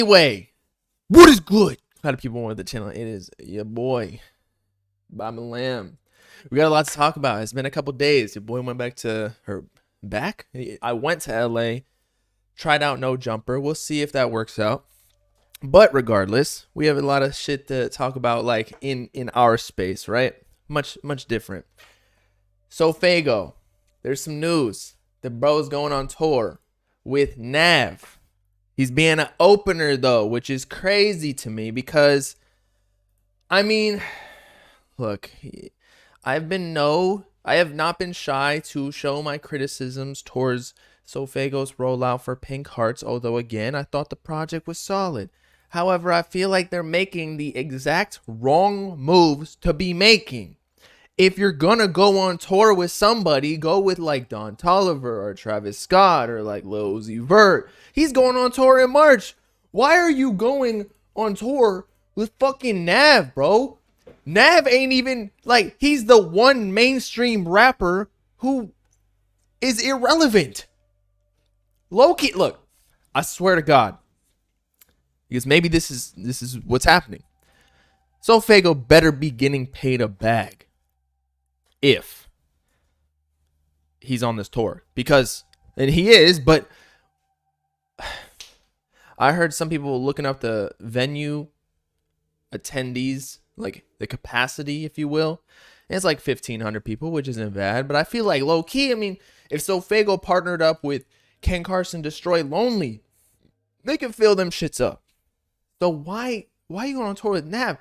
Anyway, what is good? A lot of people want the channel. It is your boy, Bob and Lamb. We got a lot to talk about. It's been a couple days. Your boy went back to her back. I went to LA, tried out No Jumper. We'll see if that works out. But regardless, we have a lot of shit to talk about, like in our space, right? Much different. SoFaygo, there's some news. The bro's going on tour with Nav. He's being an opener though, which is crazy to me because, I mean, look, I have not been shy to show my criticisms towards SoFaygo's rollout for Pink Hearts, although again, I thought the project was solid. However, I feel like they're making the exact wrong moves to be making. If you're gonna go on tour with somebody, go with like Don Toliver or Travis Scott or like Lil Uzi Vert. He's going on tour in March. Why are you going on tour with fucking Nav, bro? Nav ain't even, like, he's the one mainstream rapper who is irrelevant. Low-key, look, I swear to God, because maybe this is what's happening. SoFaygo better be getting paid a bag if he's on this tour, because, and he is, but I heard some people looking up the venue attendees, like the capacity, if you will. And it's like 1,500 people, which isn't bad. But I feel like low key, I mean, if SoFaygo partnered up with Ken Carson, Destroy Lonely, they can fill them shits up. So why are you going on tour with Nav?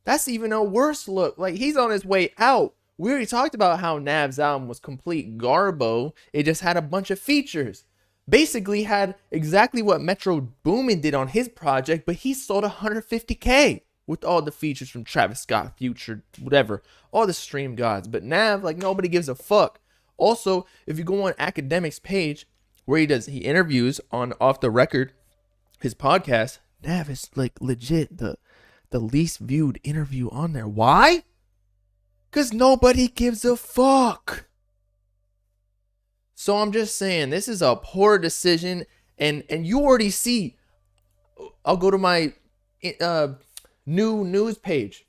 That's even a worse look. Like, he's on his way out. We already talked about how Nav's album was complete garbo. It just had a bunch of features. Basically had exactly what Metro Boomin did on his project, but he sold 150K with all the features from Travis Scott, Future, whatever, all the stream gods. But Nav, like, nobody gives a fuck. Also, if you go on Academic's page where he interviews on Off the Record, his podcast, Nav is like legit the least viewed interview on there. Why? Because nobody gives a fuck. So I'm just saying, this is a poor decision, and you already see. I'll go to my new news page.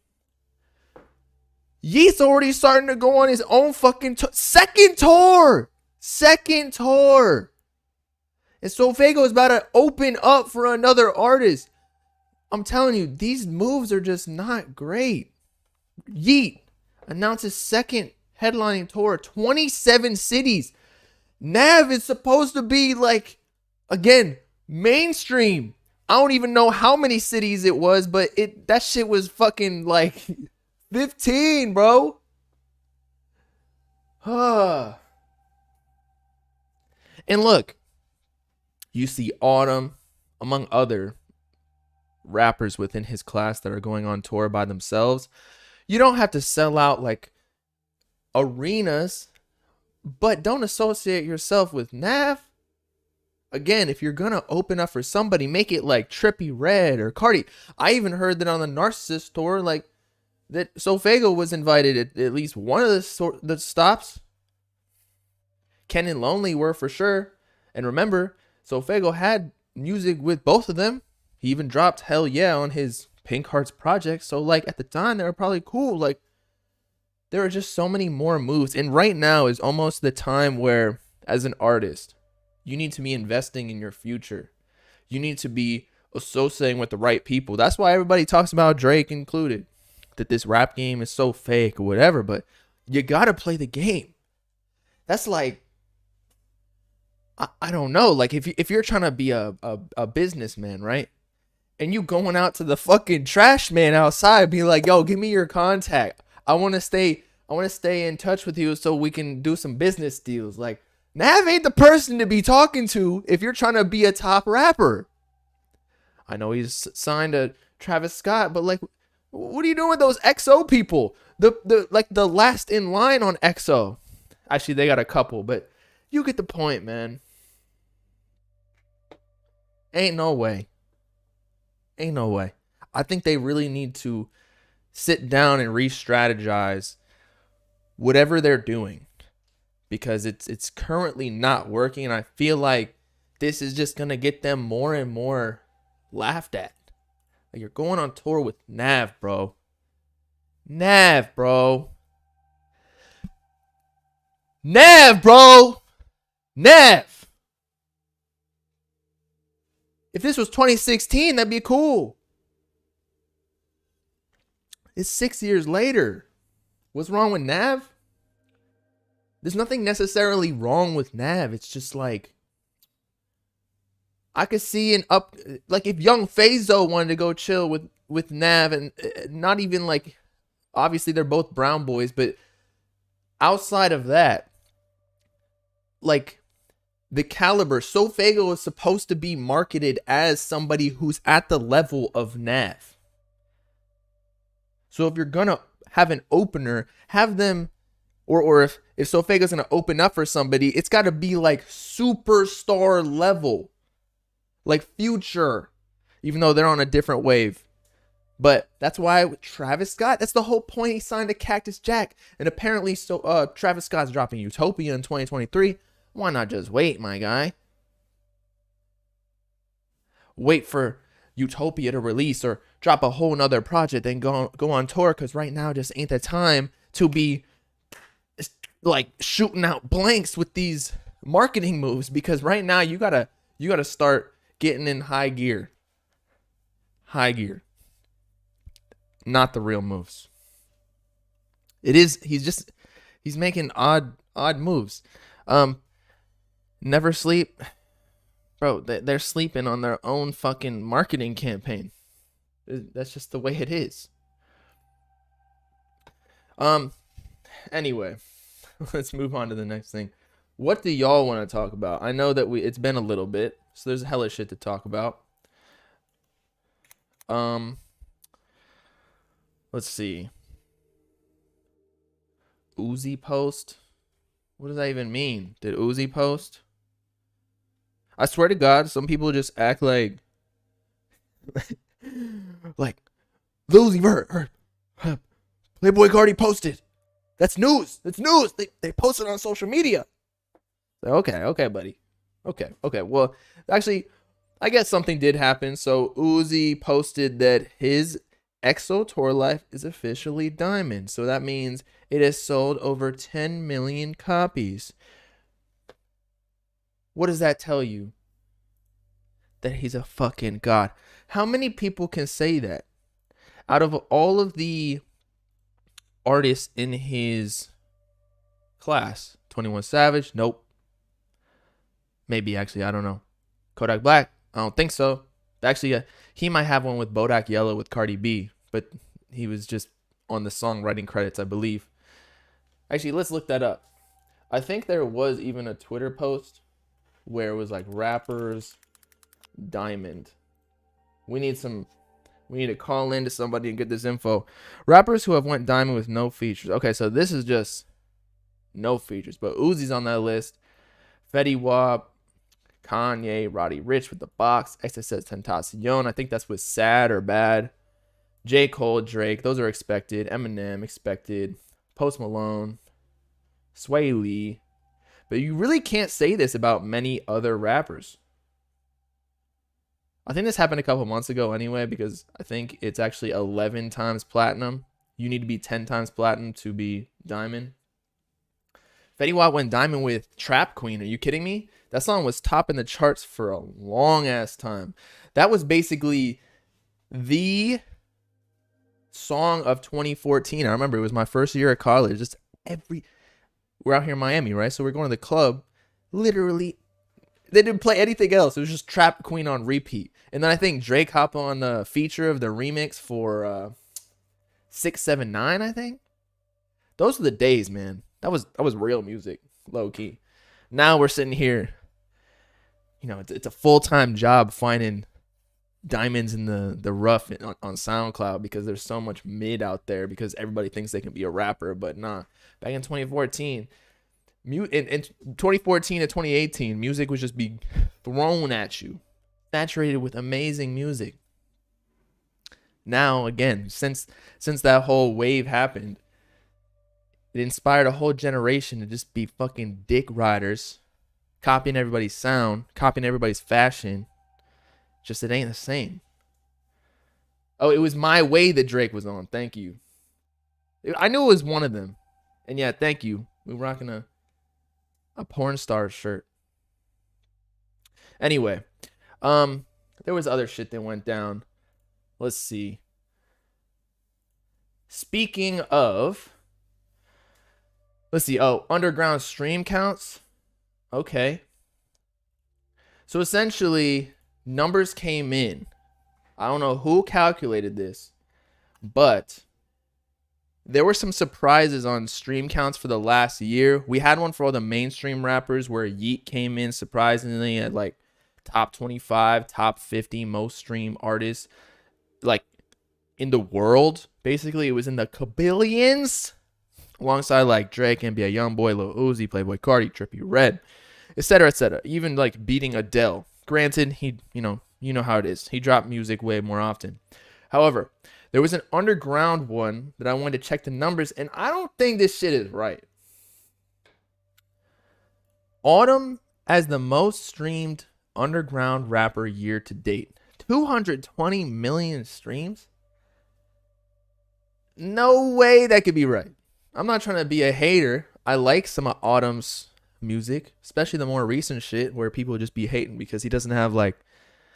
Ye's already starting to go on his own fucking second tour. And SoFaygo is about to open up for another artist. I'm telling you, these moves are just not great. Yeet announces second headlining tour, 27 cities. Nav is supposed to be, like, again, mainstream. I don't even know how many cities it was, but that shit was fucking like 15, bro. And look, you see Autumn, among other rappers within his class that are going on tour by themselves. You don't have to sell out like arenas, but don't associate yourself with Nav. Again, if you're going to open up for somebody, make it like Trippie Redd or Carti. I even heard that on the Narcissist tour, like, that SoFaygo was invited at least one of the stops. Ken and Lonely were for sure. And remember, SoFaygo had music with both of them. He even dropped Hell Yeah on his Pink Hearts project. So, like, at the time, they were probably cool. Like, there are just so many more moves. And right now is almost the time where, as an artist, you need to be investing in your future. You need to be associating with the right people. That's why everybody talks about Drake included, that this rap game is so fake or whatever. But you got to play the game. That's like, I don't know. Like, if you're trying to be a businessman, right? And you going out to the fucking trash man outside, be like, yo, give me your contact. I want to stay in touch with you so we can do some business deals. Like, Nav ain't the person to be talking to if you're trying to be a top rapper. I know he's signed to Travis Scott, but like, what are you doing with those XO people? The last in line on XO. Actually, they got a couple, but you get the point, man. Ain't no way. I think they really need to sit down and re-strategize whatever they're doing, because it's currently not working, and I feel like this is just gonna get them more and more laughed at. Like, you're going on tour with Nav, bro. Nav, bro. Nav, bro. Nav. If this was 2016, that'd be cool. It's 6 years later. What's wrong with Nav? There's nothing necessarily wrong with Nav. It's just like, I could see like if young SoFaygo wanted to go chill with Nav, and not even like, obviously they're both brown boys, but outside of that, like the caliber, SoFaygo is supposed to be marketed as somebody who's at the level of Nav. So if you're gonna have an opener, have them, or if SoFaygo's gonna open up for somebody, it's gotta be like superstar level. Like Future, even though they're on a different wave. But that's why with Travis Scott, that's the whole point. He signed to Cactus Jack. And apparently Travis Scott's dropping Utopia in 2023. Why not just wait, my guy? Wait for Utopia to release or drop a whole nother project, then go on tour, because right now just ain't the time to be like shooting out blanks with these marketing moves, because right now you gotta start getting in high gear. High gear. Not the real moves. He's making odd moves. Never Sleep. Bro, they're sleeping on their own fucking marketing campaign. That's just the way it is. Anyway, let's move on to the next thing. What do y'all want to talk about? I know that it's been a little bit, so there's hella shit to talk about. Let's see. Uzi post? What does that even mean? Did Uzi post? I swear to God, some people just act like Lil Uzi Vert, Playboi Carti posted. That's news. That's news. They posted on social media. Okay, buddy. Okay. Well, actually, I guess something did happen. So Uzi posted that his EXO tour life is officially diamond. So that means it has sold over 10 million copies. What does that tell you? That he's a fucking god. How many people can say that? Out of all of the artists in his class, 21 Savage, nope. Maybe, actually, I don't know. Kodak Black, I don't think so. Actually, he might have one with Bodak Yellow with Cardi B, but he was just on the songwriting credits, I believe. Actually, let's look that up. I think there was even a Twitter post where it was like rappers diamond. We need to call in to somebody and get this info. Rappers who have went diamond with no features. Okay, so this is just no features, but Uzi's on that list. Fetty Wap, Kanye, Roddy Ricch with The Box, XXX Tentacion. I think that's with Sad or Bad. J. Cole, Drake, those are expected. Eminem, expected. Post Malone, Sway Lee. But you really can't say this about many other rappers. I think this happened a couple months ago anyway, because I think it's actually 11 times platinum. You need to be 10 times platinum to be diamond. Fetty Wap went diamond with Trap Queen. Are you kidding me? That song was top in the charts for a long ass time. That was basically the song of 2014. I remember it was my first year at college. We're out here in Miami, right? So we're going to the club. Literally, they didn't play anything else. It was just Trap Queen on repeat. And then I think Drake hopped on the feature of the remix for 679, I think. Those are the days, man. That was real music, low key. Now we're sitting here. You know, it's a full-time job finding diamonds in the rough on SoundCloud, because there's so much mid out there, because everybody thinks they can be a rapper, but nah. Back in 2014, in 2014 to 2018, music was just being thrown at you, saturated with amazing music. Now, again, since that whole wave happened, it inspired a whole generation to just be fucking dick riders, copying everybody's sound, copying everybody's fashion, Just it ain't the same. Oh, it was My Way that Drake was on. Thank you. I knew it was one of them. And yeah, thank you. We're rocking a porn star shirt. Anyway, there was other shit that went down. Let's see. Speaking of, let's see. Oh, underground stream counts. Okay. So essentially, numbers came in. I don't know who calculated this, but there were some surprises on stream counts for the last year. We had one for all the mainstream rappers where Yeet came in surprisingly at like top 25, top 50 most streamed artists like in the world. Basically, it was in the kabillions alongside like Drake, NBA Youngboy, Lil Uzi, Playboi Carti, Trippie Redd, etc., etc. Even like beating Adele. Granted, he, you know how it is. He dropped music way more often. However, there was an underground one that I wanted to check the numbers, and I don't think this shit is right. Autumn as the most streamed underground rapper year to date. 220 million streams? No way that could be right. I'm not trying to be a hater. I like some of Autumn's music, especially the more recent shit where people just be hating because he doesn't have like,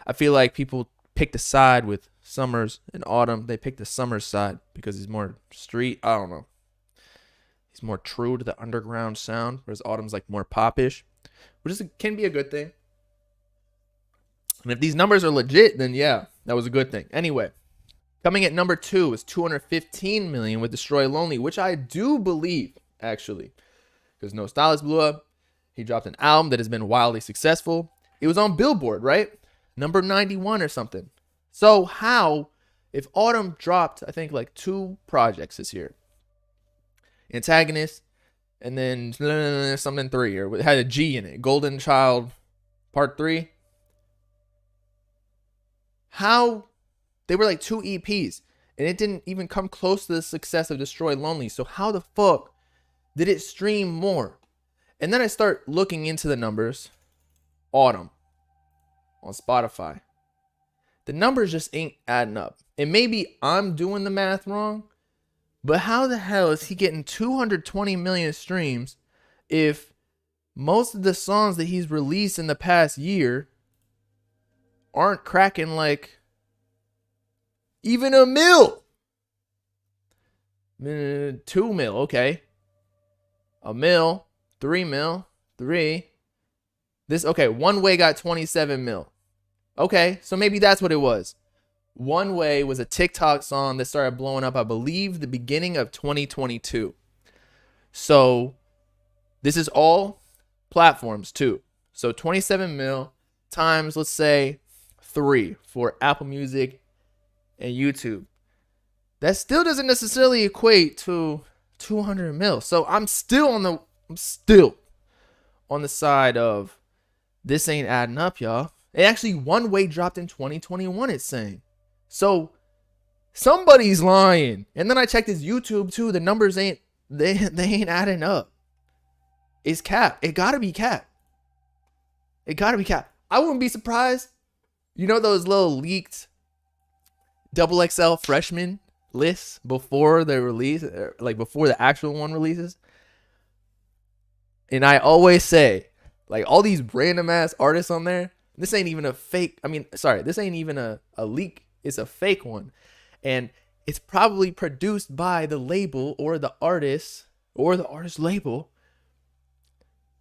I feel like people picked a side with Summers and Autumn. They picked the Summers side because he's more street. I don't know. He's more true to the underground sound, whereas Autumn's like more popish, which can be a good thing. And if these numbers are legit, then yeah, that was a good thing. Anyway, coming at number 2 is 215 million with Destroy Lonely, which I do believe, actually, because No Stylist blew up. He dropped an album that has been wildly successful. It was on Billboard, right? Number 91 or something. So how, if Autumn dropped, I think like 2 projects this year, Antagonist, and then something 3, or it had a G in it, Golden Child Part 3. How, they were like 2 EPs, and it didn't even come close to the success of Destroy Lonely. So how the fuck did it stream more? And then I start looking into the numbers. Autumn on Spotify. The numbers just ain't adding up. And maybe I'm doing the math wrong, but how the hell is he getting 220 million streams if most of the songs that he's released in the past year aren't cracking like even a mil? 2 mil, okay. A mil, 3 mil, 3. This, okay, One Way got 27 mil. Okay, so maybe that's what it was. One Way was a TikTok song that started blowing up, I believe, the beginning of 2022. So this is all platforms too. So 27 mil times, let's say, 3 for Apple Music and YouTube. That still doesn't necessarily equate to 200 mil. So I'm still on the side of this ain't adding up, y'all. It actually One Way dropped in 2021, it's saying. So somebody's lying. And then I checked his YouTube too. The numbers ain't adding up. It's cap. It gotta be cap. It gotta be cap. I wouldn't be surprised. You know those little leaked XXL freshman lists before they release, like before the actual one releases? And I always say, like, all these random ass artists on there, this ain't even a fake. This ain't even a leak. It's a fake one. And it's probably produced by the label or the artist label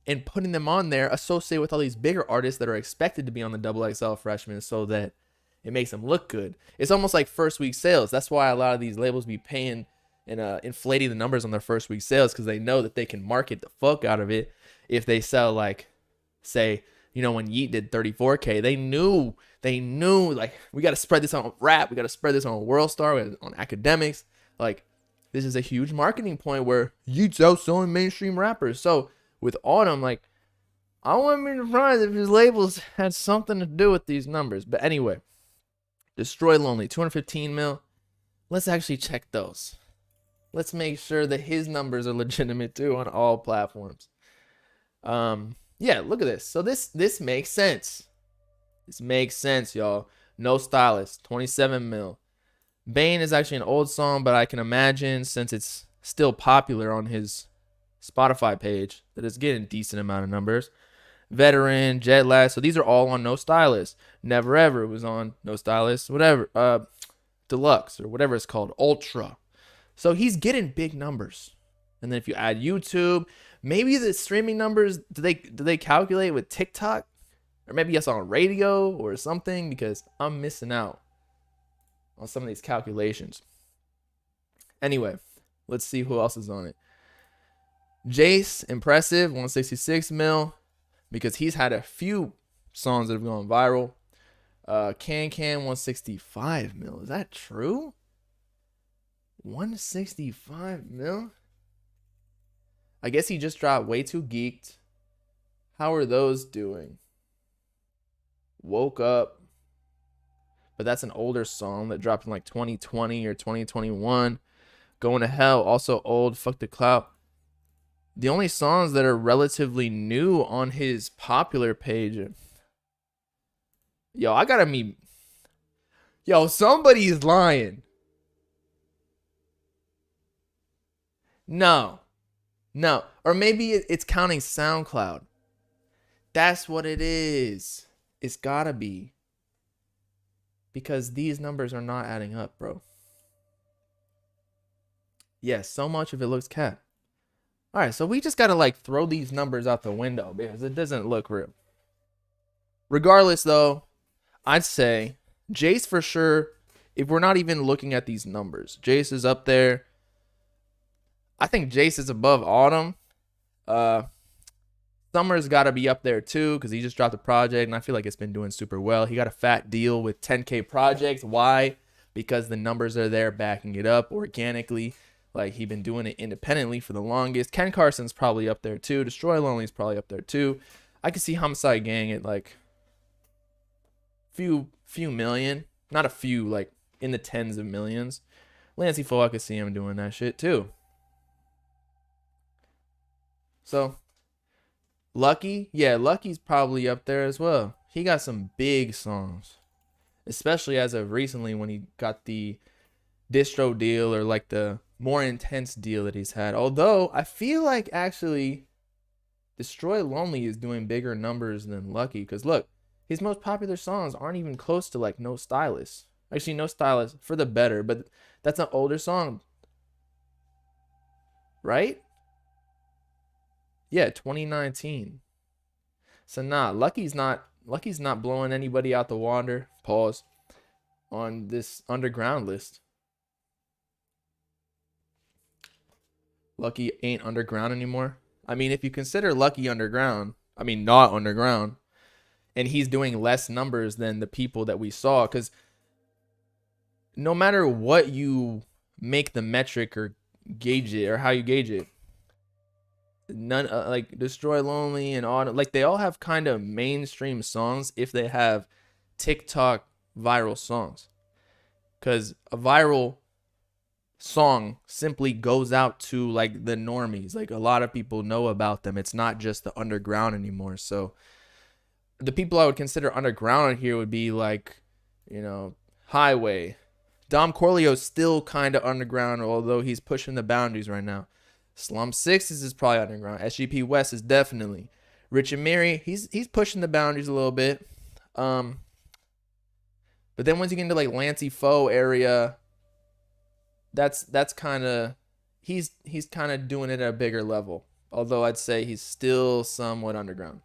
and putting them on there associated with all these bigger artists that are expected to be on the XXL freshmen so that it makes them look good. It's almost like first week sales. That's why a lot of these labels be paying and inflating the numbers on their first week sales, because they know that they can market the fuck out of it. If they sell, like, say, you know, when Yeet did 34K, they knew like, we got to spread this on rap, we got to spread this on World Star, on academics. Like, this is a huge marketing point where Yeet's outselling mainstream rappers. So with Autumn, like, I wouldn't be surprised if his labels had something to do with these numbers. But anyway, Destroy Lonely, 215 mil. Let's actually check those. Let's make sure that his numbers are legitimate too on all platforms. Yeah, look at this. So this makes sense. This makes sense, y'all. No Stylist, 27 mil. Bane is actually an old song, but I can imagine since it's still popular on his Spotify page that it's getting a decent amount of numbers. Veteran, Jet Lag, so these are all on No Stylist. Never Ever was on No Stylist, whatever. Deluxe or whatever it's called, Ultra. So he's getting big numbers. And then if you add YouTube, maybe the streaming numbers, do they calculate with TikTok? Or maybe it's on radio or something, because I'm missing out on some of these calculations. Anyway, let's see who else is on it. Jace, impressive, 166 mil, because he's had a few songs that have gone viral. Can 165 mil. Is that true? 165 mil? I guess he just dropped Way Too Geeked. How are those doing? Woke Up. But that's an older song that dropped in like 2020 or 2021. Going to Hell, also old. Fuck the Clout. The only songs that are relatively new on his popular page. Yo, I gotta meet. Yo, somebody's lying. No. Or maybe it's counting SoundCloud. That's what it is. It's gotta be. Because these numbers are not adding up, bro. Yes, so much of it looks cap. Alright, so we just gotta like throw these numbers out the window because it doesn't look real. Regardless though, I'd say Jace for sure. If we're not even looking at these numbers, Jace is up there. I think Jace is above Autumn. Summer's got to be up there too because he just dropped a project and I feel like it's been doing super well. He got a fat deal with 10K projects. Why? Because the numbers are there backing it up organically. Like he been doing it independently for the longest. Ken Carson's probably up there too. Destroy Lonely's probably up there too. I could see Homicide Gang at like few million. Not a few, like in the tens of millions. Lancey Foe, I could see him doing that shit too. So, Lucky, yeah, Lucky's probably up there as well. He got some big songs, especially as of recently when he got the distro deal or like the more intense deal that he's had. Although, I feel like actually Destroy Lonely is doing bigger numbers than Lucky because look, his most popular songs aren't even close to like No Stylist. Actually, No Stylist for the better, but that's an older song, right? Yeah, 2019. So nah, Lucky's not blowing anybody out the water. Pause. On this underground list. Lucky ain't underground anymore. I mean, if you consider Lucky underground, I mean not underground, and he's doing less numbers than the people that we saw, because no matter what you make the metric or gauge it or how you gauge it, none like Destroy Lonely and Autumn, like they all have kind of mainstream songs if they have TikTok viral songs, because a viral song simply goes out to like the normies. Like a lot of people know about them. It's not just the underground anymore. So the people I would consider underground here would be like, you know, Highway. Dom Corleo's still kind of underground, although he's pushing the boundaries right now. Slum Sixes is probably underground. SGP West is definitely. Rich and Mary, he's pushing the boundaries a little bit. But then once you get into like Lancey Foe area, that's kind of he's kind of doing it at a bigger level. Although I'd say he's still somewhat underground.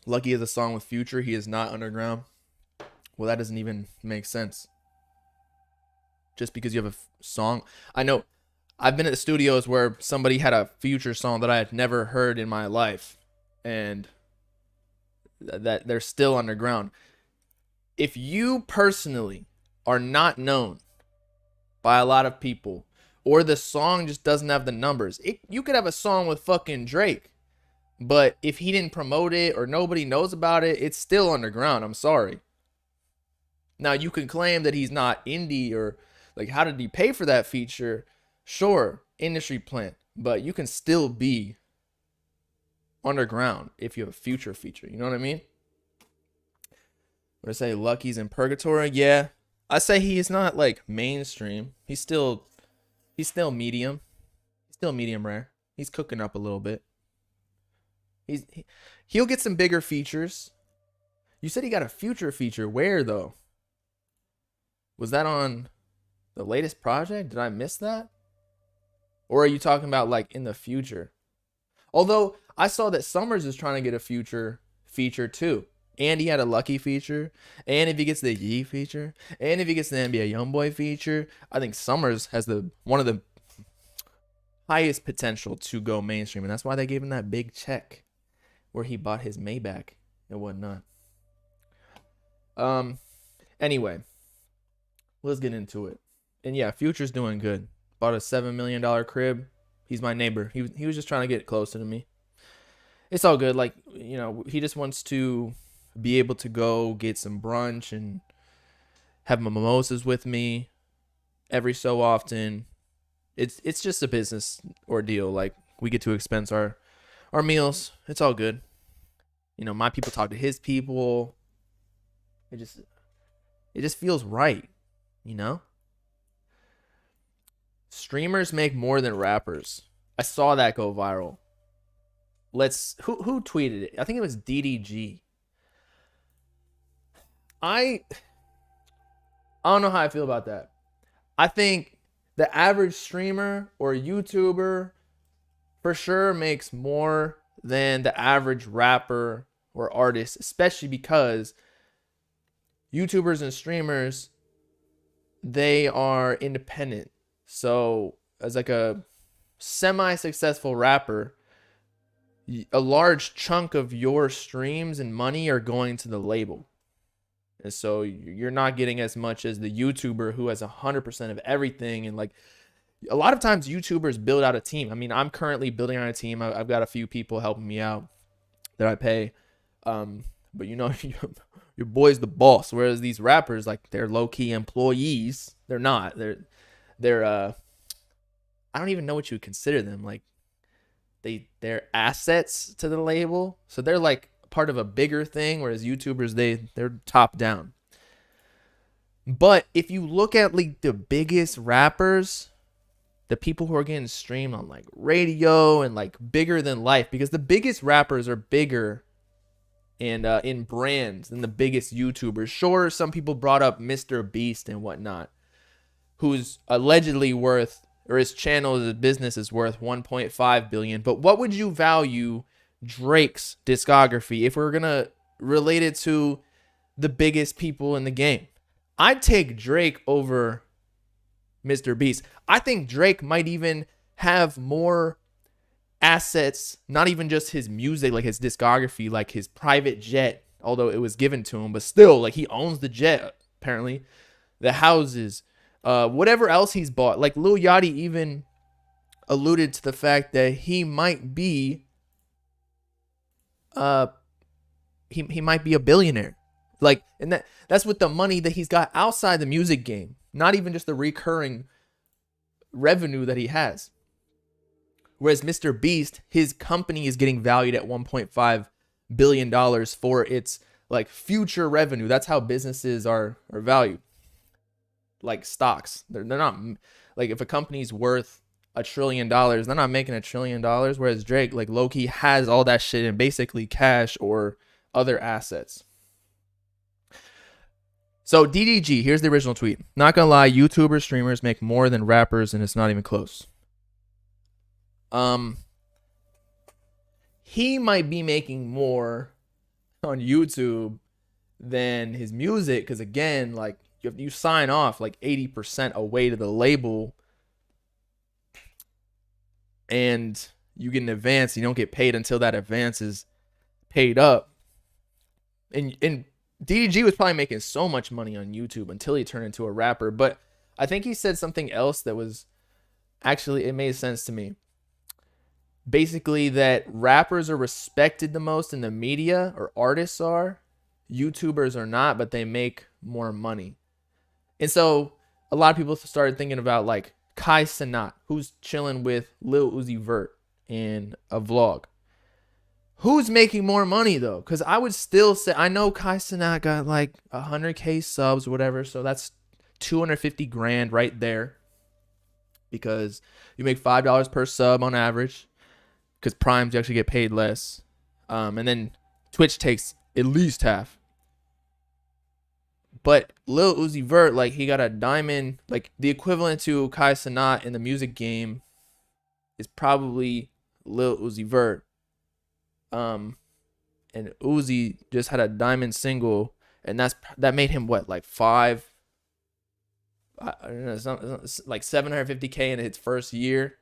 Lucky is a song with Future. He is not underground. Well, that doesn't even make sense. Just because you have a song, I know. I've been at the studios where somebody had a Future song that I had never heard in my life, and that they're still underground. If you personally are not known by a lot of people, or the song just doesn't have the numbers, you could have a song with fucking Drake, but if he didn't promote it or nobody knows about it, it's still underground. I'm sorry. Now, you can claim that he's not indie or like, how did he pay for that feature? Sure, industry plant, but you can still be underground if you have a Future feature. You know what I mean? Would I say Lucky's in purgatory? Yeah. I say he is not like mainstream. He's still medium. He's still medium rare. He's cooking up a little bit. He'll get some bigger features. You said he got a future feature. Where though? Was that on the latest project? Did I miss that? Or are you talking about like in the future? Although I saw that Summers is trying to get a future feature too. And he had a Lucky feature. And if he gets the Yee feature. And if he gets the NBA Youngboy feature. I think Summers has one of the highest potential to go mainstream. And that's why they gave him that big check where he bought his Maybach and whatnot. Anyway, let's get into it. And yeah, Future's doing good. Bought a $7 million crib. He's my neighbor. He was just trying to get closer to me. It's all good. Like, you know, he just wants to be able to go get some brunch and have mimosas with me every so often. It's just a business ordeal. Like, we get to expense our meals. It's all good. You know, my people talk to his people. It just feels right, you know? Streamers make more than rappers. I saw that go viral. Who tweeted it? I think it was DDG. I don't know how I feel about that. I think the average streamer or YouTuber for sure makes more than the average rapper or artist, especially because YouTubers and streamers, they are independent. So as like a semi-successful rapper, a large chunk of your streams and money are going to the label. And so you're not getting as much as the YouTuber who has 100% of everything. And like a lot of times YouTubers build out a team. I mean, I'm currently building out a team. I've got a few people helping me out that I pay. But you know, your boy's the boss. Whereas these rappers, like, they're low-key employees. They're not. They're I don't even know what you would consider them. Like, they're assets to the label. So they're like part of a bigger thing, whereas YouTubers, they're top down. But if you look at like the biggest rappers, the people who are getting streamed on like radio and like bigger than life, because the biggest rappers are bigger and in brands than the biggest YouTubers. Sure, some people brought up Mr. Beast and whatnot, who's allegedly worth, or his channel, his business is worth 1.5 billion. But what would you value Drake's discography if we're gonna relate it to the biggest people in the game? I'd take Drake over Mr. Beast. I think Drake might even have more assets, not even just his music, like his discography, like his private jet, although it was given to him, but still, like, he owns the jet, apparently, the houses, whatever else he's bought. Like, Lil Yachty even alluded to the fact that he might be he might be a billionaire. Like, and that's with the money that he's got outside the music game, not even just the recurring revenue that he has. Whereas Mr. Beast, his company is getting valued at $1.5 billion for its like future revenue. That's how businesses are valued. Like stocks. They're not like, if a company's worth $1 trillion, they're not making $1 trillion. Whereas Drake, like, low-key has all that shit in basically cash or other assets. So DDG, here's the original tweet. Not gonna lie, YouTubers, streamers make more than rappers, and it's not even close. He might be making more on YouTube than his music, because again, like, you sign off like 80% away to the label, and you get an advance. You don't get paid until that advance is paid up. And DDG was probably making so much money on YouTube until he turned into a rapper. But I think he said something else that was actually, it made sense to me. Basically, that rappers are respected the most in the media, or artists are. YouTubers are not, but they make more money. And so a lot of people started thinking about like Kai Cenat, who's chilling with Lil Uzi Vert in a vlog. Who's making more money though? Because I would still say, I know Kai Cenat got like 100K subs or whatever, so that's 250 grand right there. Because you make $5 per sub on average. Because Primes you actually get paid less, and then Twitch takes at least half. But Lil Uzi Vert, like, he got a diamond, like the equivalent to Kai Cenat in the music game is probably Lil Uzi Vert. And Uzi just had a diamond single, and that made him what, like I don't know, like 750K in his first year.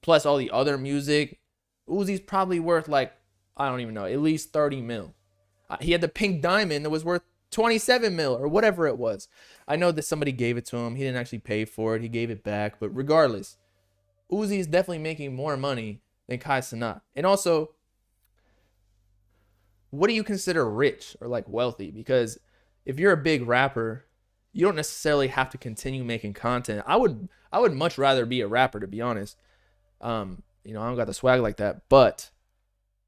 Plus all the other music. Uzi's probably worth like, I don't even know, at least 30 mil. He had the pink diamond that was worth 27 mil or whatever it was. I know that somebody gave it to him. He didn't actually pay for it. He gave it back. But regardless, Uzi is definitely making more money than Kai Cenat. And also, what do you consider rich or like wealthy? Because if you're a big rapper, you don't necessarily have to continue making content. I would much rather be a rapper, to be honest. I don't got the swag like that. But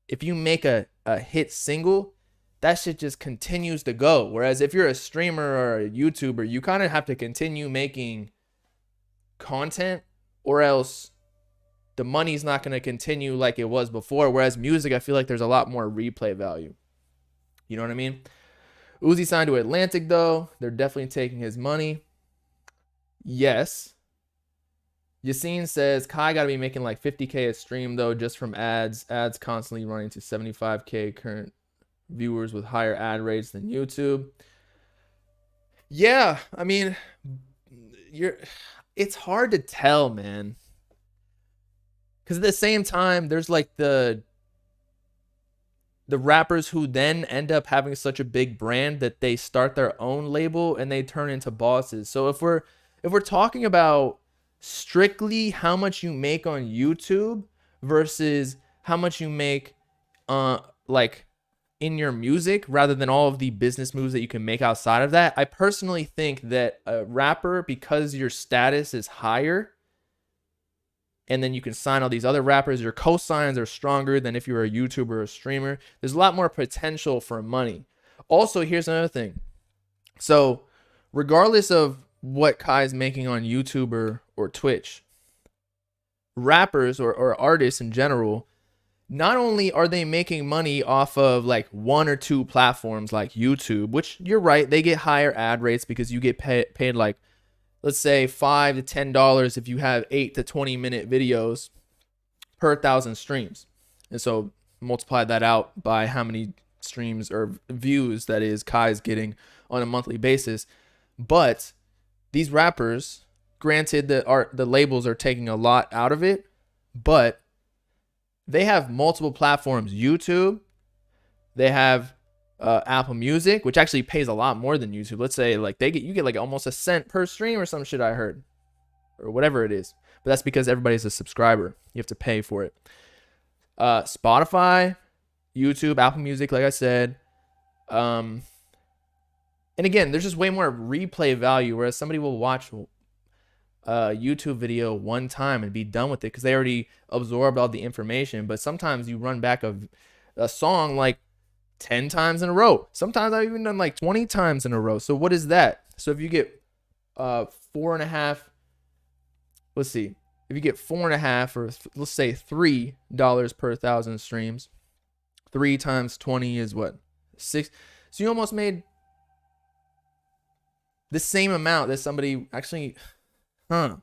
if you make a hit single, that shit just continues to go. Whereas if you're a streamer or a YouTuber, you kind of have to continue making content, or else the money's not going to continue like it was before. Whereas music, I feel like there's a lot more replay value. You know what I mean? Uzi signed to Atlantic, though. They're definitely taking his money. Yes. Yassine says, Kai got to be making like 50K a stream, though, just from ads. Ads constantly running to 75K current viewers with higher ad rates than YouTube. Yeah, I mean, it's hard to tell, man. Because at the same time, there's like the rappers who then end up having such a big brand that they start their own label and they turn into bosses. So if we're talking about strictly how much you make on YouTube versus how much you make like in your music, rather than all of the business moves that you can make outside of that, I personally think that a rapper, because your status is higher, and then you can sign all these other rappers, your cosigns are stronger than if you were a YouTuber or a streamer. There's a lot more potential for money. Also, here's another thing. So regardless of what Kai's making on YouTube or Twitch, rappers or artists in general, not only are they making money off of like one or two platforms like YouTube, which you're right, they get higher ad rates because you get paid like, let's say $5 to $10 if you have 8 to 20 minute videos per 1,000 streams. And so multiply that out by how many streams or views that is Kai's getting on a monthly basis. But these rappers, granted the labels are taking a lot out of it, but they have multiple platforms. YouTube, they have Apple Music, which actually pays a lot more than YouTube. Let's say like you get like almost a cent per stream or some shit I heard, or whatever it is. But that's because everybody's a subscriber. You have to pay for it. Spotify, YouTube, Apple Music, like I said. And again, there's just way more replay value, whereas somebody will watch a YouTube video one time and be done with it because they already absorbed all the information. But sometimes you run back a song like 10 times in a row. Sometimes I've even done like 20 times in a row. So what is that? So if you get 4.5, let's see, if you get 4.5 or let's say $3 per 1,000 streams, 3 times 20 is what? 6. So you almost made the same amount that somebody actually, I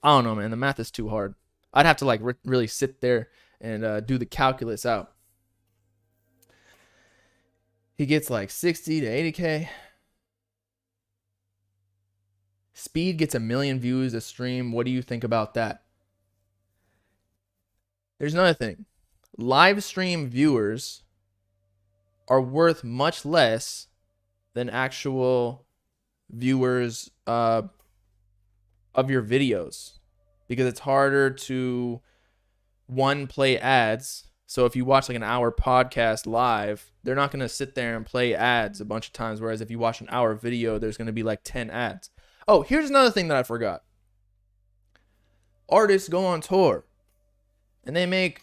don't know, man. The math is too hard. I'd have to like really sit there and do the calculus out. He gets like 60 to 80K. Speed gets 1 million views a stream. What do you think about that? There's another thing. Live stream viewers are worth much less than actual viewers of your videos, because it's harder to play ads. So if you watch like an hour podcast live, they're not going to sit there and play ads a bunch of times, whereas if you watch an hour video, there's going to be like 10 ads. Oh, here's another thing that I forgot. artists go on tour and they make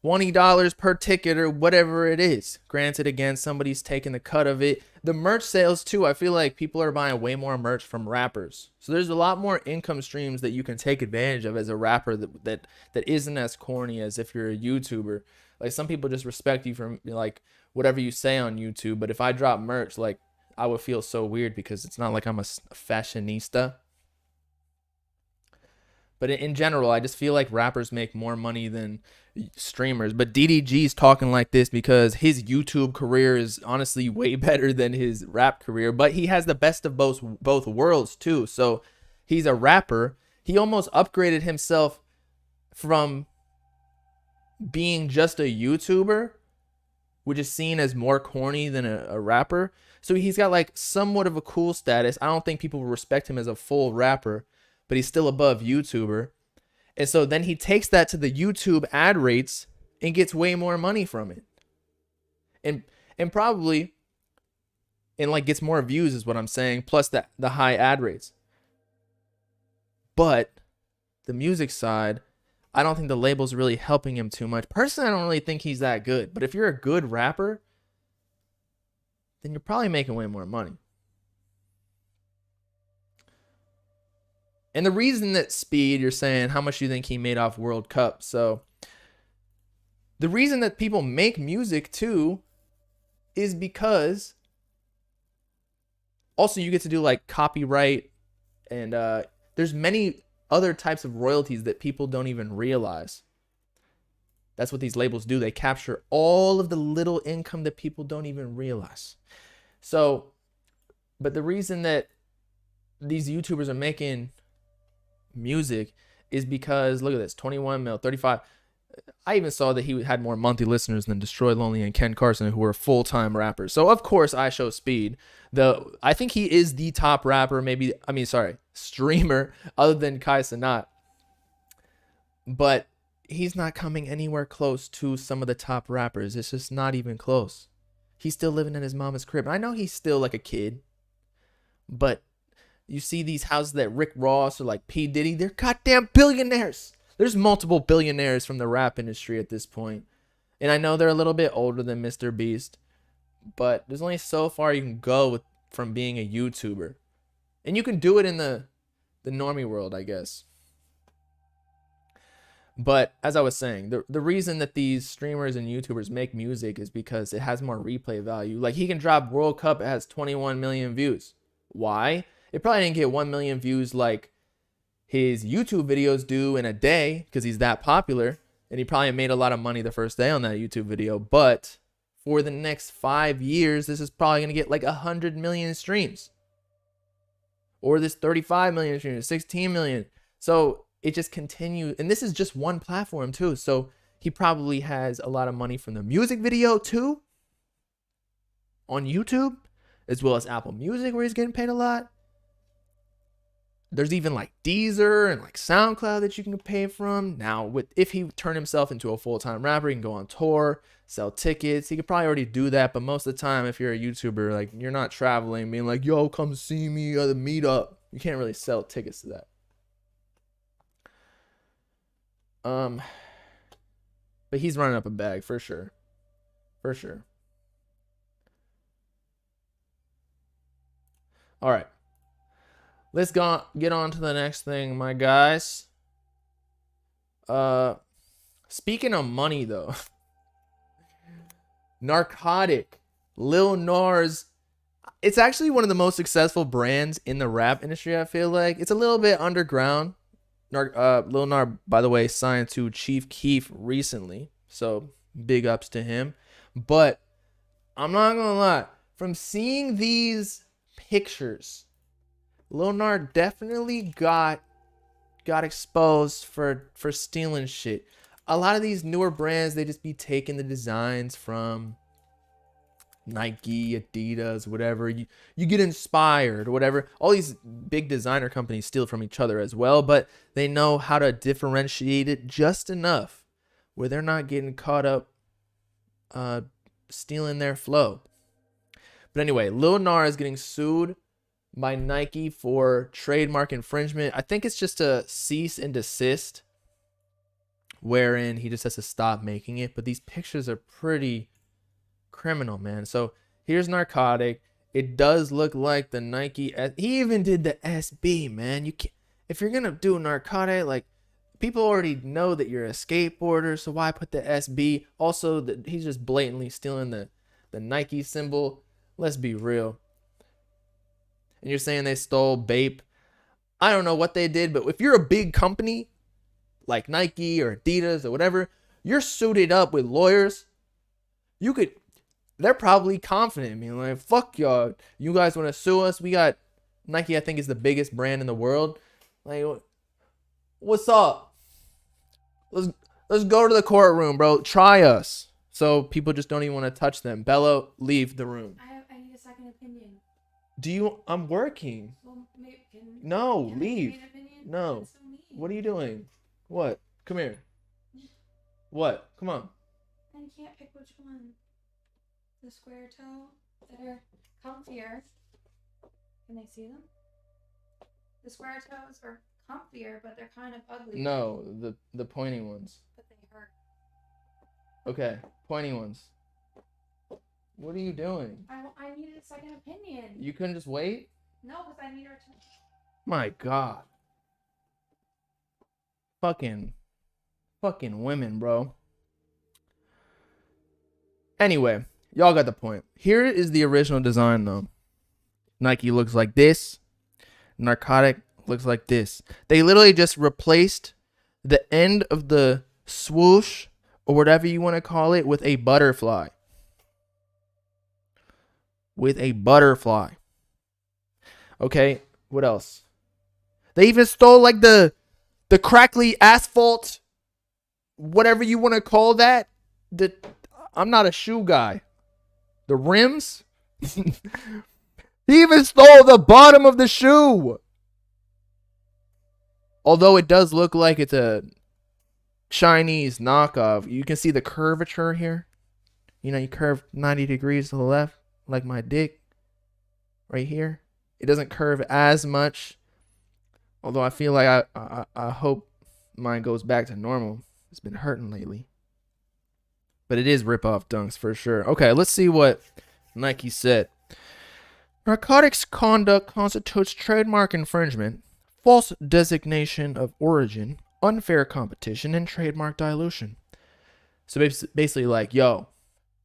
$20 per ticket or whatever it is. Granted, again, somebody's taking the cut of it. The merch sales too, I feel like people are buying way more merch from rappers. So there's a lot more income streams that you can take advantage of as a rapper that isn't as corny as if you're a YouTuber. Like, some people just respect you from like whatever you say on YouTube, but if I drop merch, like, I would feel so weird because it's not like I'm a fashionista. But in general, I just feel like rappers make more money than streamers. But DDG's talking like this because his YouTube career is honestly way better than his rap career. But he has the best of both worlds too. So he's a rapper. He almost upgraded himself from being just a YouTuber, which is seen as more corny than a rapper. So he's got like somewhat of a cool status. I don't think people respect him as a full rapper, but he's still above YouTuber. And so then he takes that to the YouTube ad rates and gets way more money from it. And probably, and like gets more views is what I'm saying, plus the high ad rates. But the music side, I don't think the label's really helping him too much. Personally, I don't really think he's that good. But if you're a good rapper, then you're probably making way more money. And the reason that Speed, you're saying, how much do you think he made off World Cup? So the reason that people make music too is because also you get to do like copyright, and there's many other types of royalties that people don't even realize. That's what these labels do. They capture all of the little income that people don't even realize. So, but the reason that these YouTubers are making music is because, look at this, 21 mil, 35. I even saw that he had more monthly listeners than Destroy Lonely and Ken Carson, who are full-time rappers. So of course I show Speed. I think he is the top rapper, streamer other than Kai Cenat. But he's not coming anywhere close to some of the top rappers. It's just not even close. He's still living in his mama's crib. I know he's still like a kid, but you see these houses that Rick Ross or like P. Diddy, they're goddamn billionaires. There's multiple billionaires from the rap industry at this point. And I know they're a little bit older than Mr. Beast, but there's only so far you can go from being a YouTuber. And you can do it in the normie world, I guess. But as I was saying, the reason that these streamers and YouTubers make music is because it has more replay value. Like, he can drop World Cup, it has 21 million views. Why? It probably didn't get 1 million views like his YouTube videos do in a day because he's that popular. And he probably made a lot of money the first day on that YouTube video. But for the next 5 years, this is probably going to get like 100 million streams. Or this 35 million streams, 16 million. So it just continues. And this is just one platform too. So he probably has a lot of money from the music video too on YouTube, as well as Apple Music, where he's getting paid a lot. There's even like Deezer and like SoundCloud that you can pay from. Now, if he turned himself into a full-time rapper, he can go on tour, sell tickets. He could probably already do that, but most of the time, if you're a YouTuber, like, you're not traveling, being like, yo, come see me at the meetup. You can't really sell tickets to that. But he's running up a bag for sure. For sure. All right. Let's get on to the next thing, my guys. Speaking of money, though. Narcotic. Lil Nas. It's actually one of the most successful brands in the rap industry, I feel like. It's a little bit underground. Lil Nas, by the way, signed to Chief Keef recently. So, big ups to him. But, I'm not gonna lie. From seeing these pictures, Lil Nas definitely got exposed for stealing shit. A lot of these newer brands, they just be taking the designs from Nike, Adidas, whatever. You get inspired or whatever. All these big designer companies steal from each other as well, but they know how to differentiate it just enough where they're not getting caught up stealing their flow. But anyway, Lil Nas is getting sued by Nike for trademark infringement. I think it's just a cease and desist wherein he just has to stop making it. But these pictures are pretty criminal, man. So here's Narcotic. It does look like the Nike. He even did the SB, man. You can't, if you're gonna do Narcotic, like, people already know that you're a skateboarder, so why put the SB? Also, he's just blatantly stealing the Nike symbol. Let's be real. And you're saying they stole Bape. I don't know what they did, but if you're a big company like Nike or Adidas or whatever, you're suited up with lawyers. They're probably confident. I mean, like, fuck y'all. You guys want to sue us? We got Nike, I think, is the biggest brand in the world. Like, what's up? Let's go to the courtroom, bro. Try us. So people just don't even want to touch them. Bello, leave the room. I need a second opinion. I'm working. Well, No, leave. No. So what are you doing? What? Come here. What? Come on. I can't pick which one. The square toe that are comfier. Can they see them? The square toes are comfier, but they're kind of ugly. No, the pointy ones. But they hurt. Okay, pointy ones. What are you doing? I need a second opinion. You couldn't just wait? No, because I need her to. My God. Fucking women, bro. Anyway, y'all got the point. Here is the original design, though. Nike looks like this. Narcotic looks like this. They literally just replaced the end of the swoosh, or whatever you want to call it, with a butterfly. With a butterfly. Okay, what else? They even stole like the crackly asphalt, whatever you want to call that. I'm not a shoe guy. The rims. He even stole the bottom of the shoe. Although it does look like it's a Chinese knockoff. You can see the curvature here. You know, you curve 90 degrees to the left, like my dick right here. It doesn't curve as much. Although I feel like I hope mine goes back to normal. It's been hurting lately. But it is rip-off dunks for sure. Okay, let's see what Nike said. Narcotics conduct constitutes trademark infringement, false designation of origin, unfair competition, and trademark dilution. So basically like, yo,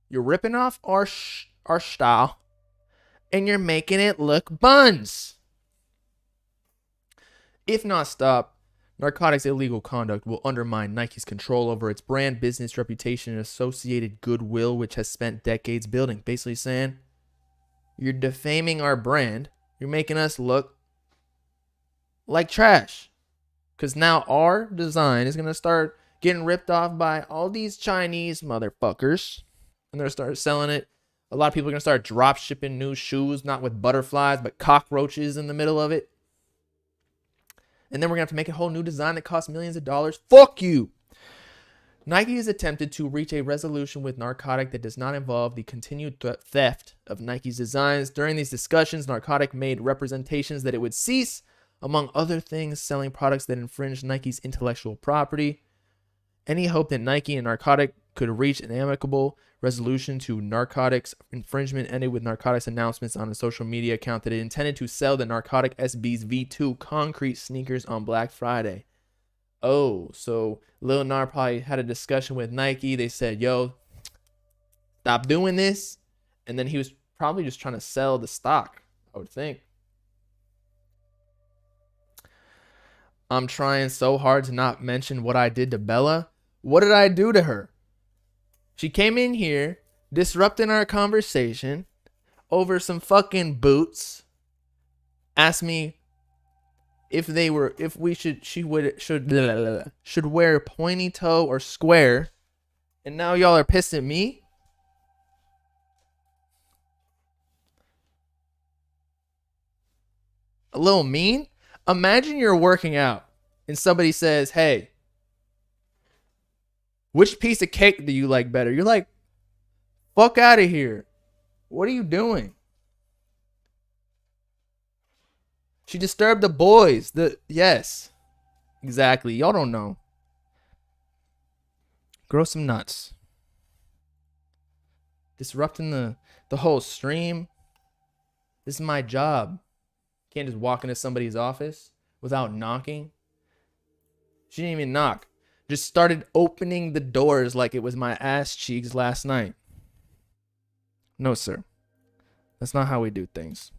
you're ripping off our style, and you're making it look buns. If not stopped, Narcotics' illegal conduct will undermine Nike's control over its brand, business, reputation, and associated goodwill, which has spent decades building. Basically saying, you're defaming our brand. You're making us look like trash. Because now our design is going to start getting ripped off by all these Chinese motherfuckers. And they're going to start selling it. A lot of people are going to start drop shipping new shoes, not with butterflies, but cockroaches in the middle of it. And then we're going to have to make a whole new design that costs millions of dollars. Fuck you. Nike has attempted to reach a resolution with Narcotic that does not involve the continued theft of Nike's designs. During these discussions, Narcotic made representations that it would cease, among other things, selling products that infringe Nike's intellectual property. Any hope that Nike and Narcotic could reach an amicable resolution to Narcotics infringement ended with Narcotics announcements on a social media account that it intended to sell the Narcotic SB's V2 concrete sneakers on Black Friday. Oh, so Lil Nar probably had a discussion with Nike. They said, yo, stop doing this. And then he was probably just trying to sell the stock, I would think. I'm trying so hard to not mention what I did to Bella. What did I do to her? She came in here, disrupting our conversation over some fucking boots. Asked me if we should wear pointy toe or square. And now y'all are pissed at me? A little mean? Imagine you're working out and somebody says, hey, which piece of cake do you like better? You're like, fuck out of here. What are you doing? She disturbed the boys. Yes, exactly. Y'all don't know. Grow some nuts. Disrupting the whole stream. This is my job. Can't just walk into somebody's office without knocking. She didn't even knock. Just started opening the doors like it was my ass cheeks last night. No, sir. That's not how we do things.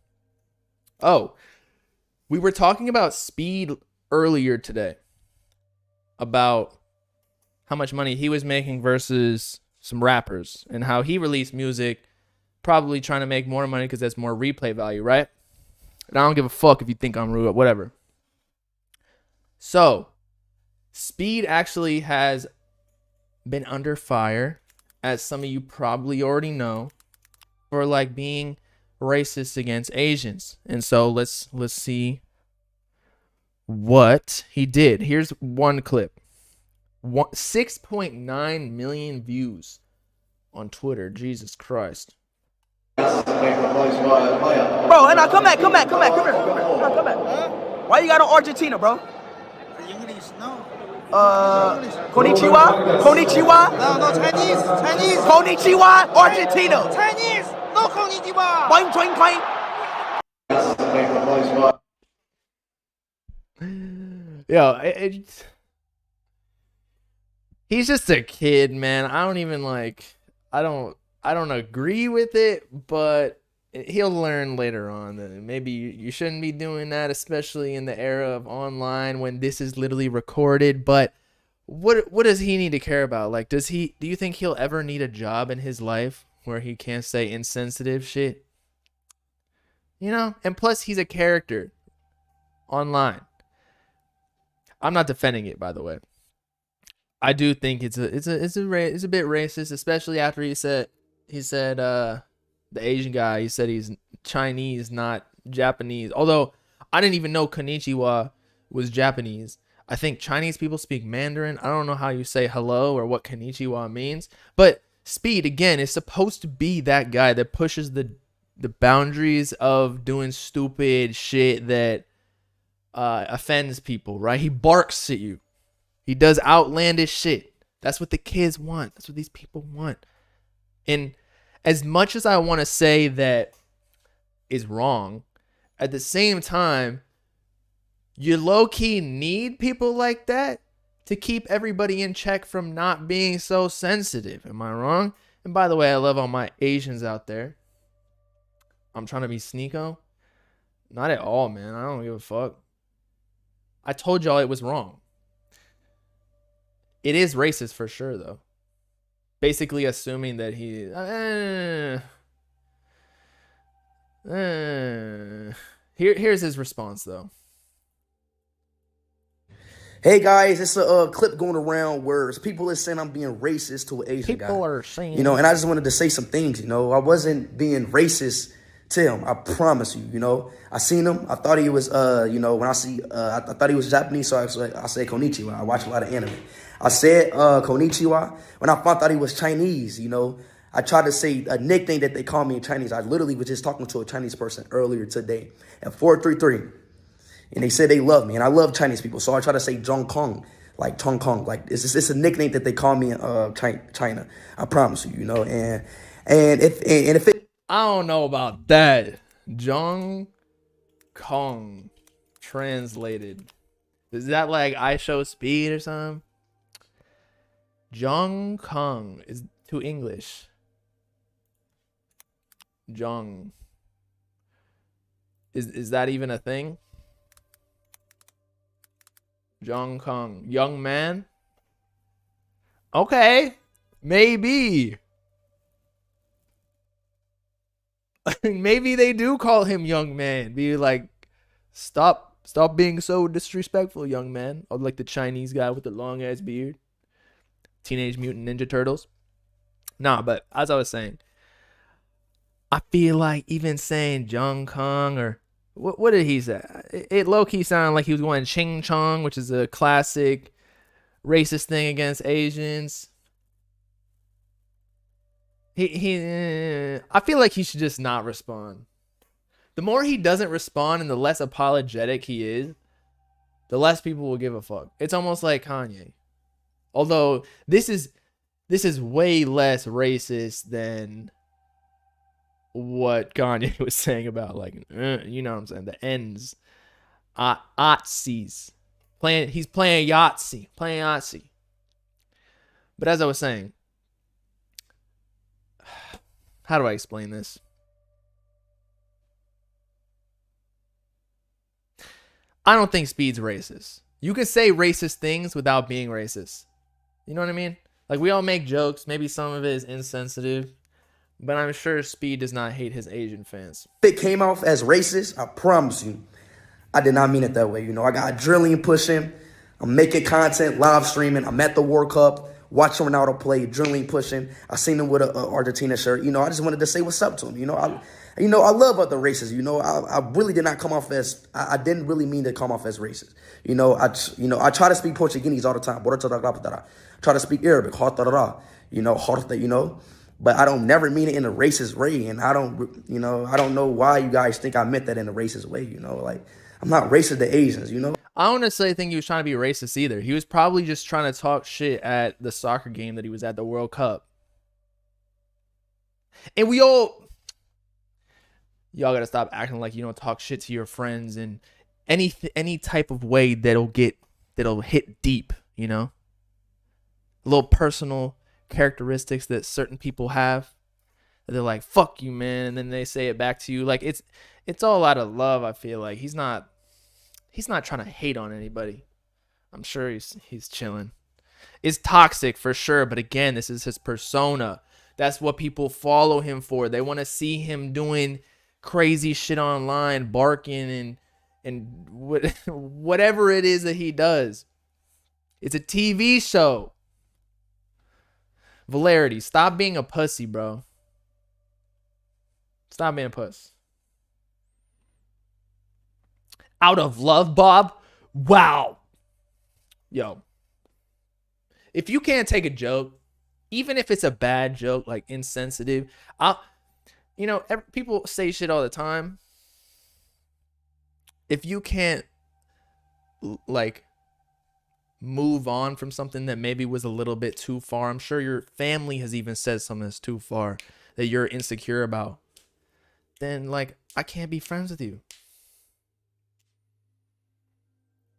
Oh, we were talking about Speed earlier today. About how much money he was making versus some rappers. And how he released music probably trying to make more money because that's more replay value, right? And I don't give a fuck if you think I'm rude, whatever. So, Speed actually has been under fire, as some of you probably already know, for like being racist against Asians. And so let's see what he did. Here's one clip. 6.9 million views on Twitter. Jesus Christ. Bro, and now come back here. Come back. Why you got on Argentina, bro? English, no. Konnichiwa? Konnichiwa? No, Chinese. Konnichiwa, Argentina. Chinese, no konnichiwa. Boing, boing, boing. Yo, he's just a kid, man. I don't even I don't agree with it, but he'll learn later on that maybe you shouldn't be doing that, especially in the era of online when this is literally recorded. But what does he need to care about? Like, do you think he'll ever need a job in his life where he can't say insensitive shit? You know? And plus, he's a character online. I'm not defending it, by the way. I do think it's a bit racist, especially after he said the Asian guy, he said he's Chinese, not Japanese. Although I didn't even know konnichiwa was Japanese. I think Chinese people speak Mandarin. I don't know how you say hello or what konnichiwa means. But Speed, again, is supposed to be that guy that pushes the boundaries of doing stupid shit that offends people, right? He barks at you. He does outlandish shit. That's what the kids want. That's what these people want. And as much as I want to say that is wrong, at the same time, you low-key need people like that to keep everybody in check from not being so sensitive. Am I wrong? And by the way, I love all my Asians out there. I'm trying to be sneako. Not at all, man. I don't give a fuck. I told y'all it was wrong. It is racist for sure, though. Basically assuming that he... Here's his response, though. Hey guys, it's a clip going around where people are saying I'm being racist to an Asian guy. People are saying... You know, and I just wanted to say some things, you know. I wasn't being racist to him, I promise you, you know. I seen him, I thought he was, you know, when I see, I thought he was Japanese, so I say konnichiwa. I watch a lot of anime. I said konnichiwa when I found out he was Chinese, you know. I tried to say a nickname that they call me in Chinese. I literally was just talking to a Chinese person earlier today at 433. And they said they love me, and I love Chinese people. So I try to say Zhong Kong, like Tong Kong. Like, it's a nickname that they call me in China. I promise you, you know. And if it... I don't know about that. Zhong Kong translated. Is that like I show speed or something? Zhong Kong is to English. Zhong. Is that even a thing? Zhong Kong. Young man? Okay. Maybe. Maybe they do call him young man. Be like, stop being so disrespectful, young man. Or like the Chinese guy with the long ass beard. Teenage Mutant Ninja Turtles. Nah, but as I was saying, I feel like even saying Zhong Kong or what did he say? It low-key sounded like he was going Ching Chong, which is a classic racist thing against Asians. I feel like he should just not respond. The more he doesn't respond and the less apologetic he is, the less people will give a fuck. It's almost like Kanye. Although this is this is way less racist than what Kanye was saying about, like, you know what I'm saying, the ends, Yahtzee. He's playing Yahtzee. But as I was saying, how do I explain this? I don't think Speed's racist. You can say racist things without being racist. You know what I mean? Like, we all make jokes. Maybe some of it is insensitive. But I'm sure Speed does not hate his Asian fans. If it came off as racist, I promise you, I did not mean it that way. You know, I got adrenaline pushing. I'm making content, live streaming. I'm at the World Cup, watching Ronaldo play, adrenaline pushing. I seen him with a Argentina shirt. You know, I just wanted to say what's up to him. You know, I love other races. You know, I really did not come off as, I didn't really mean to come off as racist. You know, I try to speak Portuguese all the time. I try to speak Arabic. You know, but I don't never mean it in a racist way. And I don't know why you guys think I meant that in a racist way. You know, like, I'm not racist to Asians, you know? I don't necessarily think he was trying to be racist either. He was probably just trying to talk shit at the soccer game that he was at, the World Cup. And y'all gotta stop acting like you don't talk shit to your friends in any type of way that'll hit deep, you know? Little personal characteristics that certain people have. They're like, fuck you, man, and then they say it back to you. Like, it's all out of love. I feel like he's not trying to hate on anybody. I'm sure he's chilling. It's toxic for sure, but again, this is his persona. That's what people follow him for. They want to see him doing crazy shit online, barking and whatever it is that he does. It's a TV show. WRLD, stop being a pussy, bro. Stop being a puss. Out of love, Bob? Wow. Yo. If you can't take a joke, even if it's a bad joke, like insensitive, people say shit all the time. If you can't, like, move on from something that maybe was a little bit too far, I'm sure your family has even said something that's too far that you're insecure about, then, like, I can't be friends with you.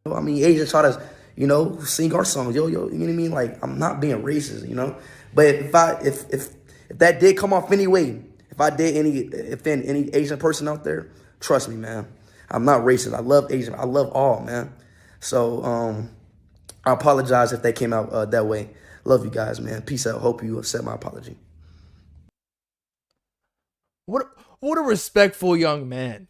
I mean, Asians try to, you know, sing our songs. Yo, you know what I mean? Like, I'm not being racist, you know? But if that did come off anyway, if I did offend any Asian person out there, trust me, man, I'm not racist. I love Asian. I love all, man. So, I apologize if that came out that way. Love you guys, man. Peace out. Hope you accept my apology. What a respectful young man.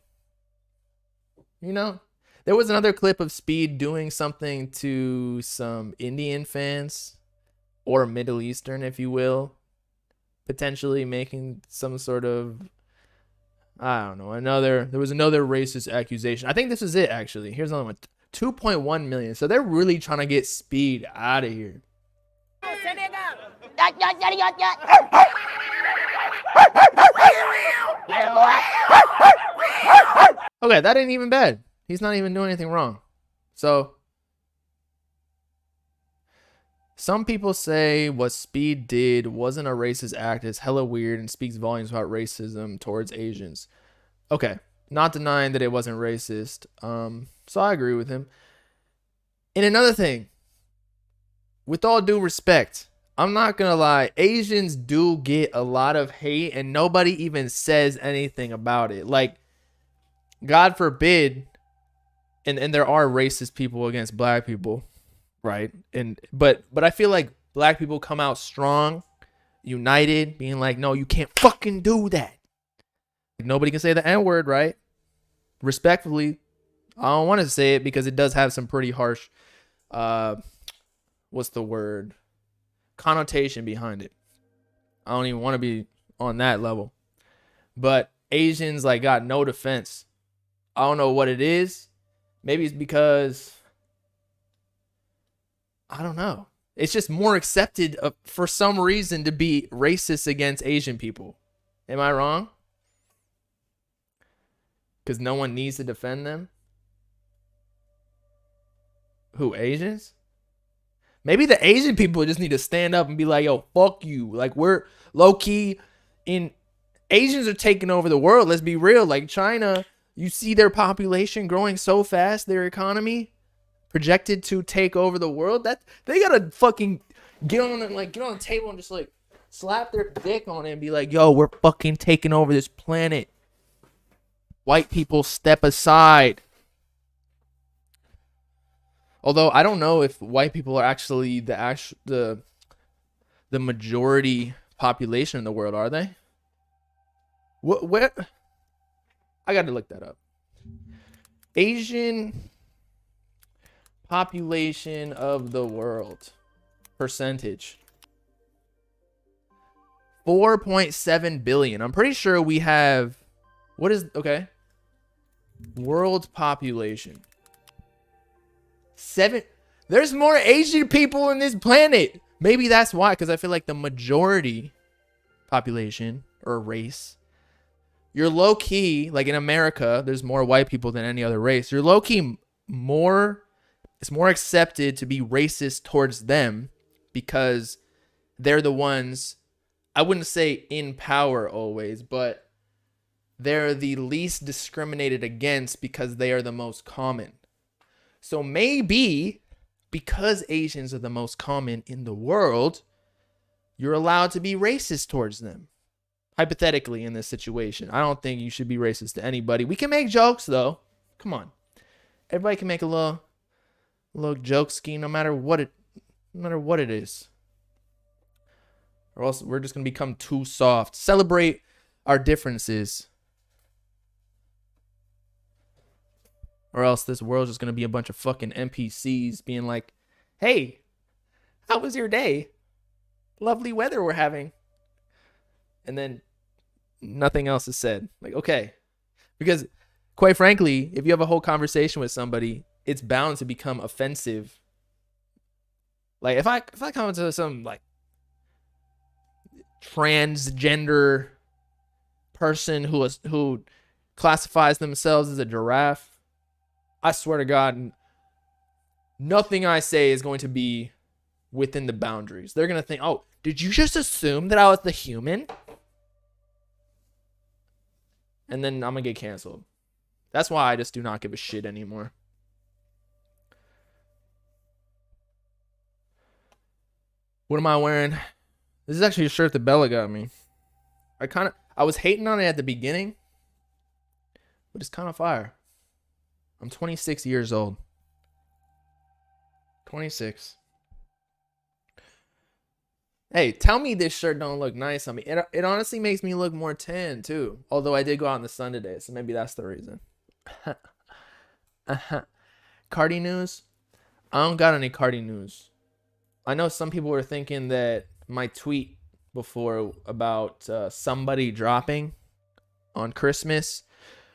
You know? There was another clip of Speed doing something to some Indian fans, or Middle Eastern, if you will, potentially making some sort of, I don't know, there was another racist accusation. I think this is it, actually. Here's another one. 2.1 million. So they're really trying to get Speed out of here. Okay, that ain't even bad. He's not even doing anything wrong. So, some people say what Speed did wasn't a racist act. It's hella weird and speaks volumes about racism towards Asians. Okay, not denying that it wasn't racist. So I agree with him. And another thing, with all due respect, I'm not gonna lie, Asians do get a lot of hate and nobody even says anything about it. Like, God forbid, and there are racist people against black people, right? But I feel like black people come out strong, united, being like, no, you can't fucking do that. Nobody can say the N-word, right? Respectfully, I don't want to say it because it does have some pretty harsh, what's the word? Connotation behind it. I don't even want to be on that level. But Asians, like, got no defense. I don't know what it is. Maybe it's because, I don't know. It's just more accepted for some reason to be racist against Asian people. Am I wrong? Because no one needs to defend them? Who, Asians? Maybe the Asian people just need to stand up and be like, yo, fuck you. Like, we're low key in Asians are taking over the world. Let's be real. Like China, you see their population growing so fast, their economy projected to take over the world. That they gotta fucking get on the table and just like slap their dick on it and be like, yo, we're fucking taking over this planet. White people step aside. Although I don't know if white people are actually the majority population in the world, are they? What? I got to look that up. Asian population of the world percentage. 4.7 billion. I'm pretty sure we have okay. World population. There's more Asian people in this planet. Maybe that's why, because I feel like the majority population or race, you're low key, like in America, there's more white people than any other race. You're low key it's more accepted to be racist towards them because they're the ones, I wouldn't say in power always, but they're the least discriminated against because they are the most common. So maybe because Asians are the most common in the world, you're allowed to be racist towards them. Hypothetically, in this situation, I don't think you should be racist to anybody. We can make jokes though. Come on, everybody can make a little joke scheme, no matter what it is, or else we're just gonna become too soft. Celebrate our differences, or else this world's just gonna be a bunch of fucking NPCs being like, "Hey, how was your day? Lovely weather we're having." And then nothing else is said. Like, okay. Because quite frankly, if you have a whole conversation with somebody, it's bound to become offensive. Like if I come into some like transgender person who classifies themselves as a giraffe, I swear to God, nothing I say is going to be within the boundaries. They're going to think, "Oh, did you just assume that I was the human?" And then I'm going to get canceled. That's why I just do not give a shit anymore. What am I wearing? This is actually a shirt that Bella got me. I was hating on it at the beginning, but it's kind of fire. I'm 26 years old. 26. Hey, tell me this shirt don't look nice on me. It honestly makes me look more tan too. Although I did go out in the sun today, so maybe that's the reason. Carti news? I don't got any Carti news. I know some people were thinking that my tweet before about somebody dropping on Christmas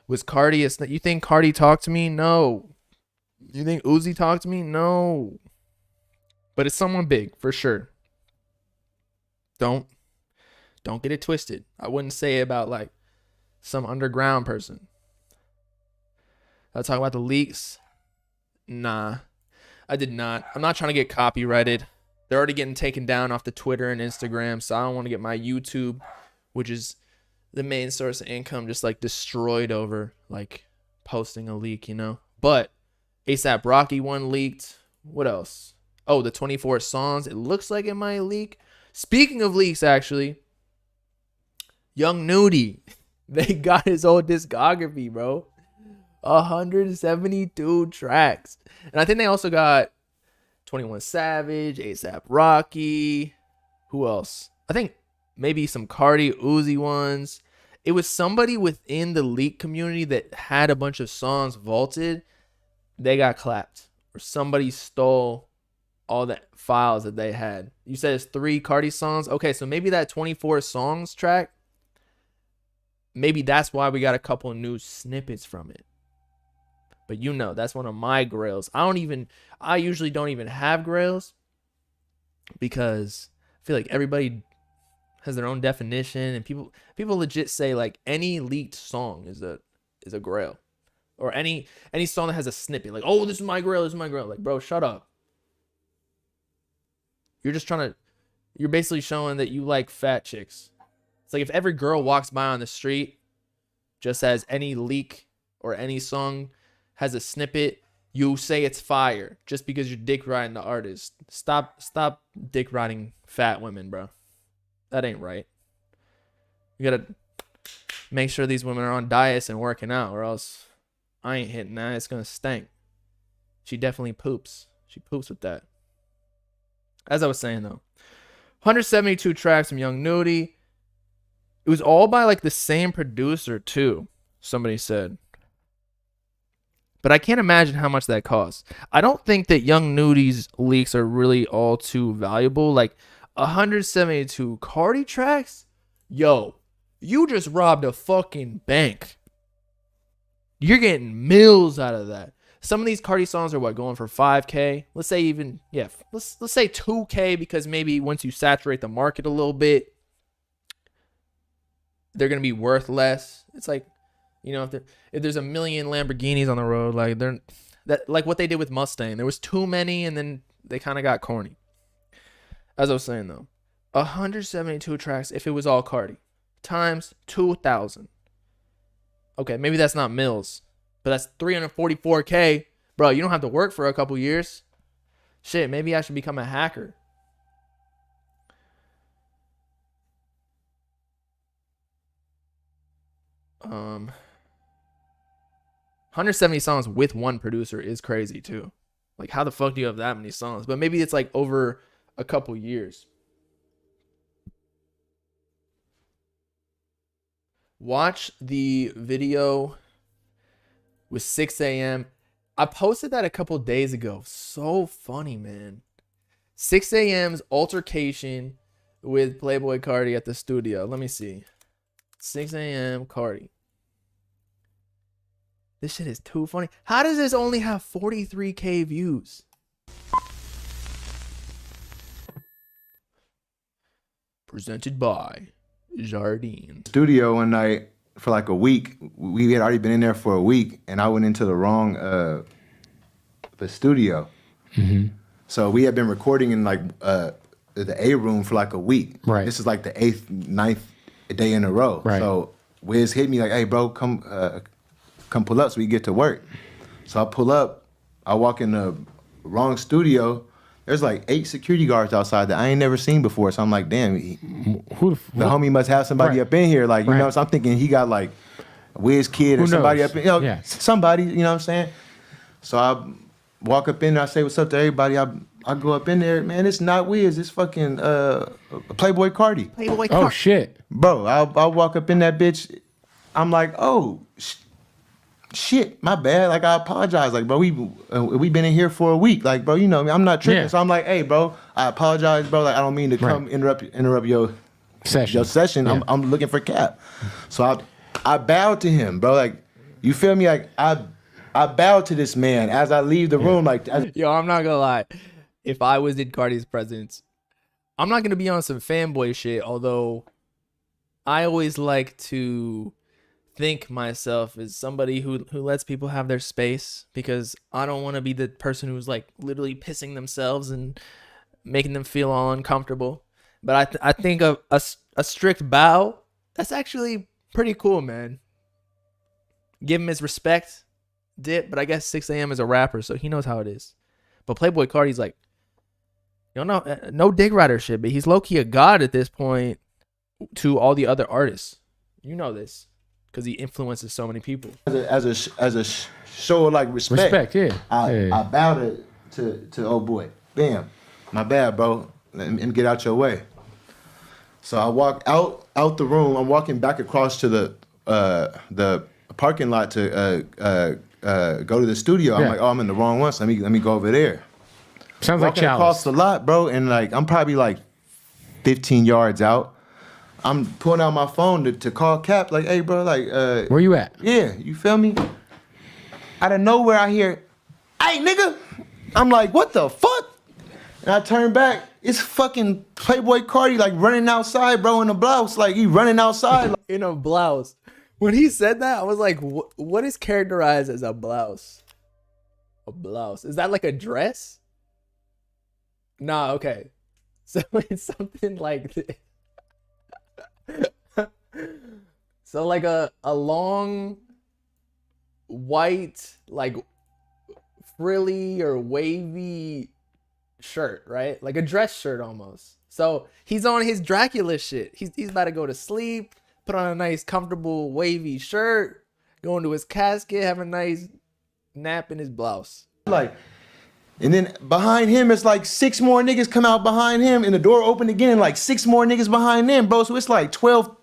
was Carti. You think Carti talked to me? No. You think Uzi talked to me? No. But it's someone big for sure. Don't get it twisted. I wouldn't say about like some underground person. I talk about the leaks. Nah, I did not. I'm not trying to get copyrighted. They're already getting taken down off the Twitter and Instagram, so I don't want to get my YouTube, which is the main source of income, just like destroyed over like posting a leak, you know. But ASAP Rocky one leaked. What else? Oh, the 24 songs. It looks like it might leak. Speaking of leaks, actually, Young Nudie, they got his whole discography, bro. 172 tracks. And I think they also got 21 Savage, ASAP Rocky. Who else? I think maybe some Carti, Uzi ones. It was somebody within the leak community that had a bunch of songs vaulted. They got clapped. Or somebody stole all the files that they had. You said it's 3 Carti songs. Okay, so maybe that 24 songs track, maybe that's why we got a couple of new snippets from it. But you know, that's one of my grails. I usually don't even have grails because I feel like everybody has their own definition, and people legit say like any leaked song is a grail. Or any song that has a snippet, like, "Oh, this is my grail, this is my grail." Like, bro, shut up. you're basically showing that you like fat chicks. It's like if every girl walks by on the street, just as any leak or any song has a snippet, you say it's fire just because you're dick riding the artist. Stop dick riding fat women, bro. That ain't right. You gotta make sure these women are on diets and working out, or else I ain't hitting that. It's gonna stink. She definitely poops. She poops with that. As I was saying though, 172 tracks from Young Nudy. It was all by like the same producer too, somebody said. But I can't imagine how much that costs. I don't think that Young Nudy's leaks are really all too valuable. Like 172 Carti tracks? Yo, you just robbed a fucking bank. You're getting mills out of that. Some of these Carti songs are going for 5K. Let's say even, let's say 2K, because maybe once you saturate the market a little bit, they're going to be worth less. It's like, if there's a million Lamborghinis on the road, like what they did with Mustang. There was too many and then they kind of got corny. As I was saying though, 172 tracks if it was all Carti times 2,000. Okay, maybe that's not mills, but that's 344K. Bro, you don't have to work for a couple years. Shit, maybe I should become a hacker. Um, 170 songs with one producer is crazy too. Like, how the fuck do you have that many songs? But maybe it's like over a couple years. Watch the video with 6 a.m. I posted that a couple days ago. So funny, man. 6 a.m.'s altercation with Playboi Carti at the studio. Let me see. 6 a.m. Carti. This shit is too funny. How does this only have 43K views? Presented by Jardine. Studio one night for like a week. We had already been in there for a week, and I went into the wrong the studio. Mm-hmm. So we had been recording in like the A room for like a week. Right. This is like the 9th day in a row. Right. So Wiz hit me like, "Hey, bro, come pull up so we get to work." So I pull up. I walk in the wrong studio. There's like 8 security guards outside that I ain't never seen before. So I'm like, damn, the homie must have somebody up in here. Like, you know, so I'm thinking he got like a Wiz kid or somebody up in, somebody, you know what I'm saying? So I walk up in there, I say what's up to everybody. I go up in there, man, it's not Wiz, it's fucking Playboi Carti. Playboi Carti. Oh, shit. Bro, I walk up in that bitch. I'm like, oh, shit, my bad. Like, I apologize. Like, bro, we been in here for a week. Like, bro, you know me, I'm not tripping. Yeah. So I'm like, hey, bro, I apologize, bro. Like, I don't mean to come interrupt your session. Yeah. I'm looking for Cap. So I bowed to him, bro. Like, you feel me? Like, I bowed to this man as I leave the room. Like, yo, I'm not gonna lie. If I was in Carti's presence, I'm not gonna be on some fanboy shit. Although I always like to think myself as somebody who lets people have their space, because I don't want to be the person who's like literally pissing themselves and making them feel all uncomfortable. But I think a strict bow, that's actually pretty cool, man. Give him his respect, dip. But I guess 6 a.m. is a rapper, so he knows how it is. But Playboi Carti's like, no dick rider shit, but he's low-key a god at this point to all the other artists. You know this, because he influences so many people. As a show of like respect, I bowed to oh boy, bam, my bad, bro. Let me get out your way. So I walk out the room. I'm walking back across to the parking lot to go to the studio. I'm like, oh, I'm in the wrong one. So let me go over there. Sounds like challenge. Across the lot, bro, and like I'm probably like 15 yards out. I'm pulling out my phone to call Cap, like, hey, bro, like, where you at? Yeah, you feel me? Out of nowhere, I hear, hey, nigga. I'm like, what the fuck? And I turn back, it's fucking Playboi Carti, like, running outside, bro, in a blouse. Like, he running outside. In a blouse. When he said that, I was like, what is characterized as a blouse? A blouse. Is that like a dress? Nah, okay. So it's something like this. So like a long white like frilly or wavy shirt, right? Like a dress shirt almost. So he's on his Dracula shit. He's about to go to sleep, put on a nice comfortable wavy shirt, go into his casket, have a nice nap in his blouse. Like, and then behind him, it's like 6 more niggas come out behind him, and the door opened again, and like 6 more niggas behind them, bro. So it's like 12,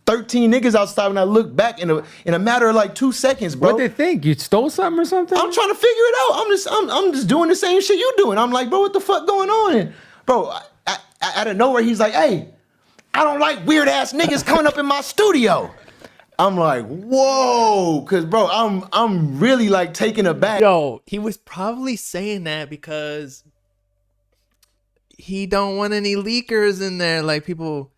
13 niggas outside when I look back in a matter of like 2 seconds, bro. What they think? You stole something or something? I'm trying to figure it out. I'm just doing the same shit you doing. I'm like, bro, what the fuck going on? And bro, out of nowhere, he's like, hey, I don't like weird ass niggas coming up in my studio. I'm like, whoa, cause bro, I'm really like taken aback. Yo, he was probably saying that because he don't want any leakers in there. Like people,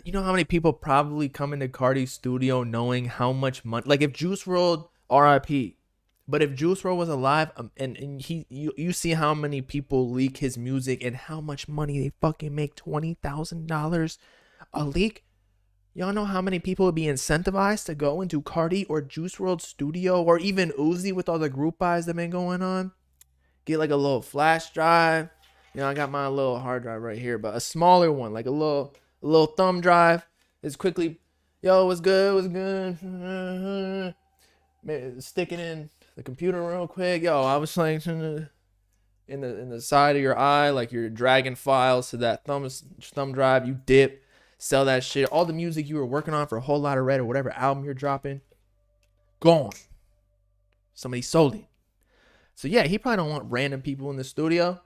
you know how many people probably come into Carti's studio knowing how much money. Like if Juice WRLD, R.I.P. But if Juice WRLD was alive, and you see how many people leak his music and how much money they fucking make, $20,000 a leak. Y'all know how many people would be incentivized to go into Carti or Juice WRLD studio, or even Uzi with all the group buys that been going on? Get like a little flash drive. You know, I got my little hard drive right here, but a smaller one, like a little thumb drive. Is quickly, yo, what's good? Stick it in the computer real quick. Yo, I was like in the side of your eye, like you're dragging files to that thumb drive. You dip. Sell that shit. All the music you were working on for a whole lot of red or whatever album you're dropping, gone. Somebody sold it. So yeah, he probably don't want random people in the studio.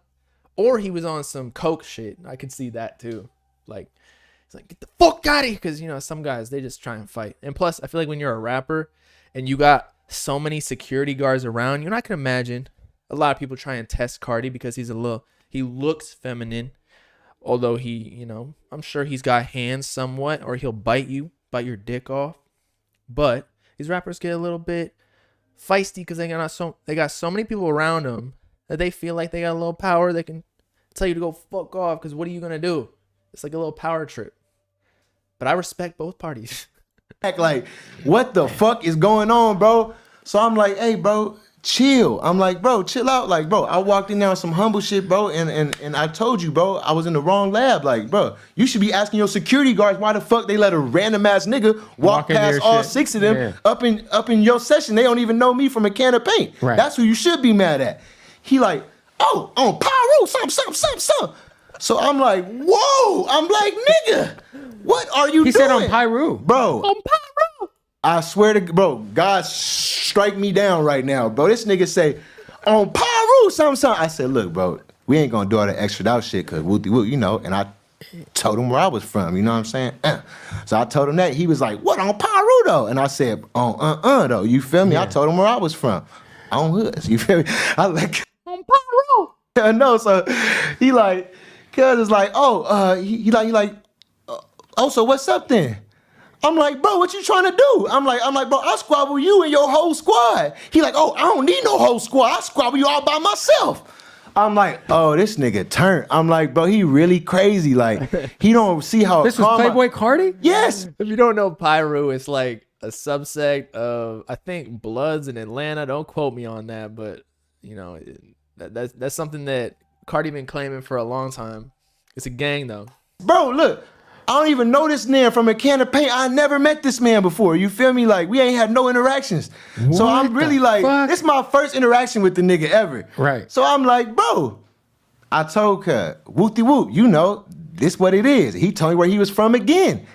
Or he was on some coke shit. I could see that too. Like, he's like, get the fuck out of here. Because, you know, some guys, they just try and fight. And plus, I feel like when you're a rapper and you got so many security guards around you, and I can imagine a lot of people try and test Carti because he looks feminine. Although he, you know, I'm sure he's got hands somewhat, or he'll bite your dick off. But these rappers get a little bit feisty because they got so many people around them that they feel like they got a little power. They can tell you to go fuck off because what are you gonna do? It's like a little power trip. But I respect both parties. Like, what the fuck is going on, bro? So I'm like, hey, bro, chill. I'm like, bro, chill out. Like, bro, I walked in there on some humble shit, bro, and I told you, bro, I was in the wrong lab. Like, bro, you should be asking your security guards why the fuck they let a random ass nigga walk past all shit. 6 of them up in your session. They don't even know me from a can of paint. Right. That's who you should be mad at. He like, oh, on Pyro, something. So I'm like, whoa. I'm like, nigga, what are you doing? He said on Pyro. Bro. On Pyro. I swear to bro, God strike me down right now, bro. This nigga say, on Pyro, something. I said, look, bro, we ain't gonna do all that extra out shit, cause woo, you know, and I told him where I was from, you know what I'm saying? So I told him that. He was like, what, on Pyro though? And I said, on though, you feel me? Yeah. I told him where I was from. On Hoods, you feel me? I like, on Pyro. I know, so he like, cuz it's like, oh, he like, oh, so what's up then? I'm like, bro, what you trying to do? I'm like, bro, I squabble you and your whole squad. He like, oh, I don't need no whole squad. I squabble you all by myself. I'm like, oh, this nigga turned. I'm like, bro, he really crazy. Like, he don't see how. This was Playboi Carti? Yes. If you don't know, Pyro is like a subsect of, I think, Bloods in Atlanta. Don't quote me on that, but you know, that's something that Carti been claiming for a long time. It's a gang though. Bro, look. I don't even know this man from a can of paint. I never met this man before. You feel me? Like, we ain't had no interactions. What so I'm really like, this is my first interaction with the nigga ever. Right. So I'm like, bro, I told her, whoopty whoop, you know, this what it is. He told me where he was from again.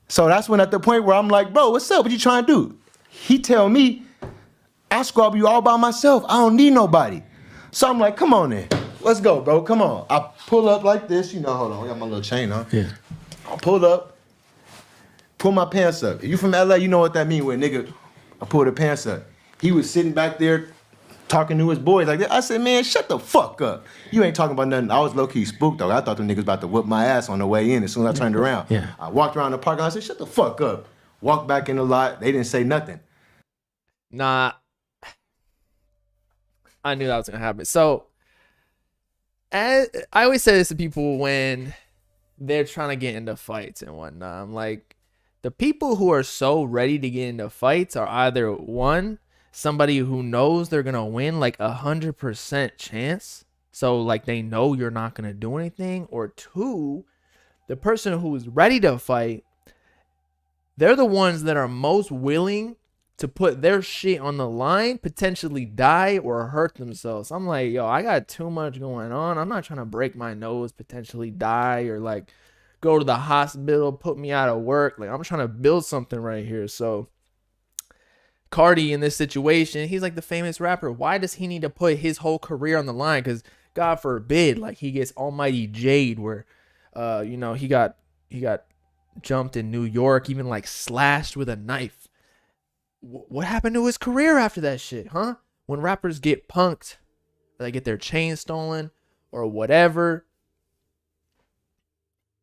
So that's when at the point where I'm like, bro, what's up? What you trying to do? He tell me, I squabble you all by myself. I don't need nobody. So I'm like, come on then. Let's go, bro. Come on. I pull up like this. You know, hold on. I got my little chain on. Yeah. I pulled up, pull my pants up. If you from LA, you know what that mean when nigga, I pulled the pants up. He was sitting back there talking to his boys like that. I said, man, shut the fuck up. You ain't talking about nothing. I was low-key spooked though. I thought them niggas about to whip my ass on the way in as soon as I turned around. Yeah. I walked around the parking lot. I said, shut the fuck up. Walked back in the lot. They didn't say nothing. Nah. I knew that was going to happen. So I always say this to people when they're trying to get into fights and whatnot. I'm like, the people who are so ready to get into fights are either one, somebody who knows they're gonna win like 100% chance, so like they know you're not gonna do anything, or two, the person who's ready to fight, they're the ones that are most willing to put their shit on the line, potentially die or hurt themselves. I'm like, yo, I got too much going on. I'm not trying to break my nose, potentially die, or like go to the hospital, put me out of work. Like, I'm trying to build something right here. So Carti in this situation, he's like the famous rapper. Why does he need to put his whole career on the line? Because God forbid, like he gets almighty Jade where, he got jumped in New York, even like slashed with a knife. What happened to his career after that shit, huh? When rappers get punked, they get their chain stolen or whatever,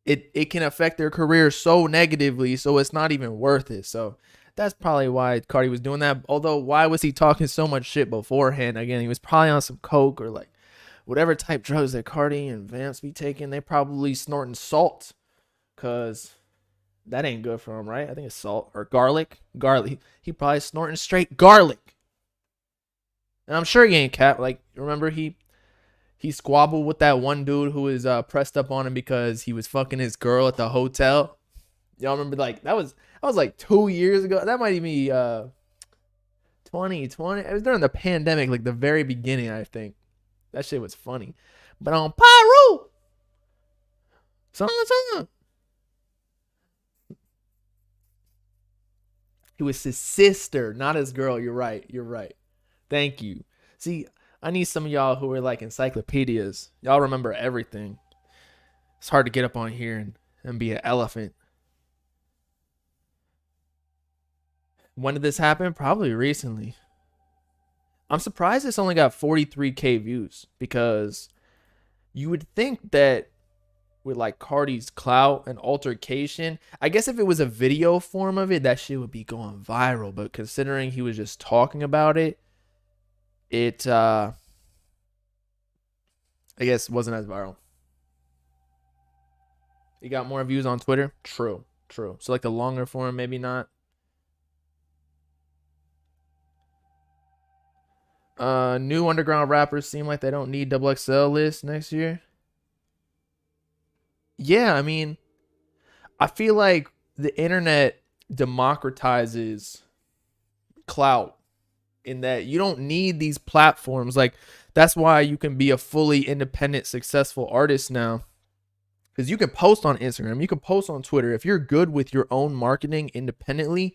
it can affect their career so negatively, so it's not even worth it. So that's probably why Carti was doing that. Although, why was he talking so much shit beforehand? Again, he was probably on some coke or like whatever type drugs that Carti and Vance be taking. They probably snorting salt, because that ain't good for him, right? I think it's salt or garlic. Garlic. He probably snorting straight garlic. And I'm sure he ain't cap. Like, remember he squabbled with that one dude who was pressed up on him because he was fucking his girl at the hotel. Y'all remember, like, that was like 2 years ago. That might even be 2020. It was during the pandemic, like the very beginning, I think. That shit was funny. But on Pyro, something. It was his sister, not his girl. You're right. Thank you. See, I need some of y'all who are like encyclopedias. Y'all remember everything. It's hard to get up on here and be an elephant. When did this happen? Probably recently. I'm surprised this only got 43K views, because you would think that with like Carti's clout and altercation, I guess if it was a video form of it, that shit would be going viral. But considering he was just talking about it, I guess wasn't as viral. He got more views on Twitter. True. So like the longer form, maybe not. New underground rappers seem like they don't need XXL list next year. Yeah, I mean, I feel like the internet democratizes clout in that you don't need these platforms. Like, that's why you can be a fully independent, successful artist now. Because you can post on Instagram, you can post on Twitter. If you're good with your own marketing independently,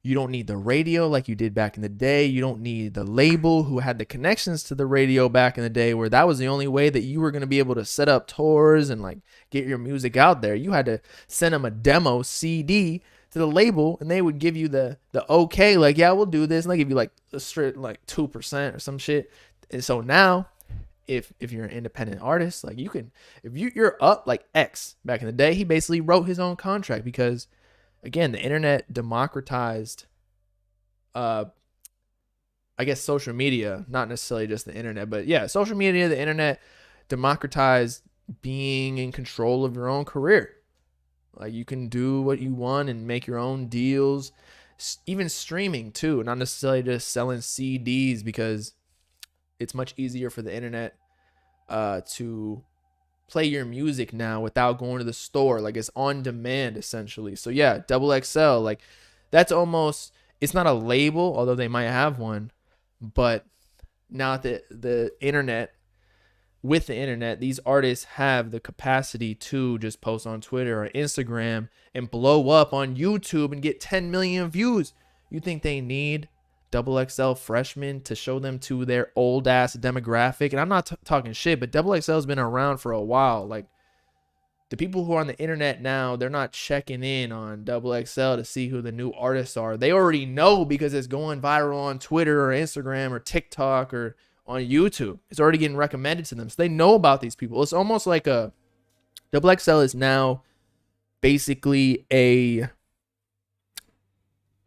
you don't need the radio like you did back in the day. You don't need the label who had the connections to the radio back in the day, where that was the only way that you were going to be able to set up tours and like get your music out there. You had to send them a demo CD to the label and they would give you the okay, like, yeah, we'll do this. And they give you like a straight like 2% or some shit. And so now if you're an independent artist, like you can, if you're up like X back in the day, he basically wrote his own contract because, again, the internet democratized, I guess, social media, not necessarily just the internet, but yeah, social media, the internet democratized being in control of your own career. Like, you can do what you want and make your own deals, even streaming too, not necessarily just selling CDs, because it's much easier for the internet to play your music now without going to the store. Like, it's on demand essentially. So yeah, XXL, like, that's almost, it's not a label, although they might have one, but now the internet, with the internet, these artists have the capacity to just post on Twitter or Instagram and blow up on YouTube and get 10 million views. You think they need XXL freshmen to show them to their old ass demographic? And I'm not talking shit, but XXL has been around for a while. Like, the people who are on the internet now, they're not checking in on XXL to see who the new artists are. They already know because it's going viral on Twitter or Instagram or TikTok or on YouTube. It's already getting recommended to them. So they know about these people. It's almost like XXL is now basically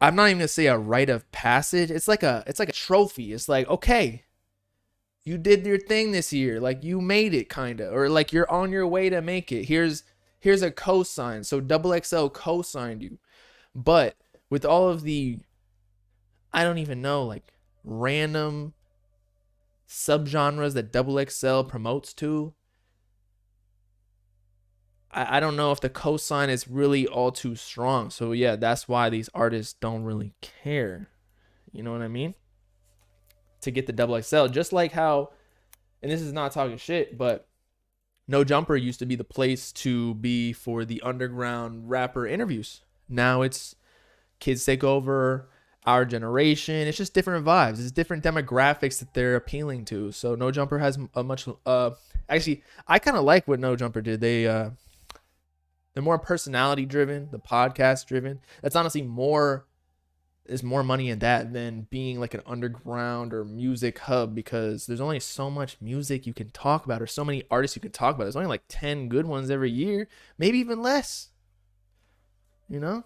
I'm not even gonna say a rite of passage. It's like a trophy. It's like, okay, You did your thing this year. Like, you made it, kind of. Or, like, you're on your way to make it. Here's a cosign. So, XXL co-signed you. But with all of the, I don't even know, like, random subgenres that XXL promotes to, I don't know if the cosign is really all too strong. So, yeah, that's why these artists don't really care. You know what I mean? To get the XXL. Just like how, and this is not talking shit, but No Jumper used to be the place to be for the underground rapper interviews. Now it's Kids Take Over, Our Generation. It's just different vibes. It's different demographics that they're appealing to. So No Jumper has a much, actually, I kind of like what No Jumper did. They're more personality driven, the podcast driven. That's honestly there's more money in that than being like an underground or music hub, because there's only so much music you can talk about, or so many artists you can talk about. There's only like 10 good ones every year, maybe even less, you know?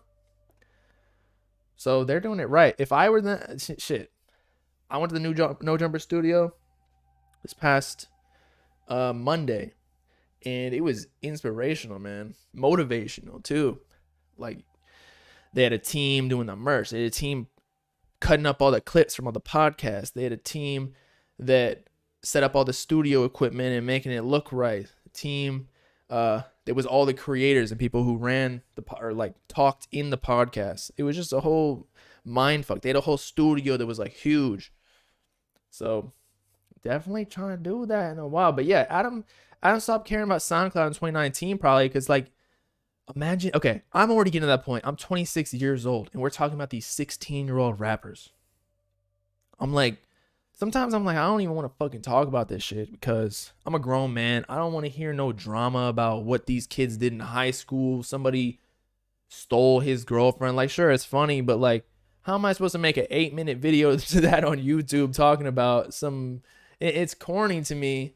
So they're doing it right. If I were I went to the No Jumper studio this past Monday, and it was inspirational, man. Motivational too. Like, they had a team doing the merch. They had a team cutting up all the clips from all the podcasts. They had a team that set up all the studio equipment and making it look right. The team, it was all the creators and people who ran talked in the podcast. It was just a whole mind fuck. They had a whole studio that was like huge. So definitely trying to do that in a while. But yeah, Adam stopped caring about SoundCloud in 2019 probably because, like, imagine, okay, I'm already getting to that point. I'm 26 years old, and we're talking about these 16-year-old rappers. Sometimes I'm like, I don't even want to fucking talk about this shit because I'm a grown man. I don't want to hear no drama about what these kids did in high school. Somebody stole his girlfriend. Like, sure, it's funny, but like, how am I supposed to make an 8-minute video to that on YouTube talking about it's corny to me.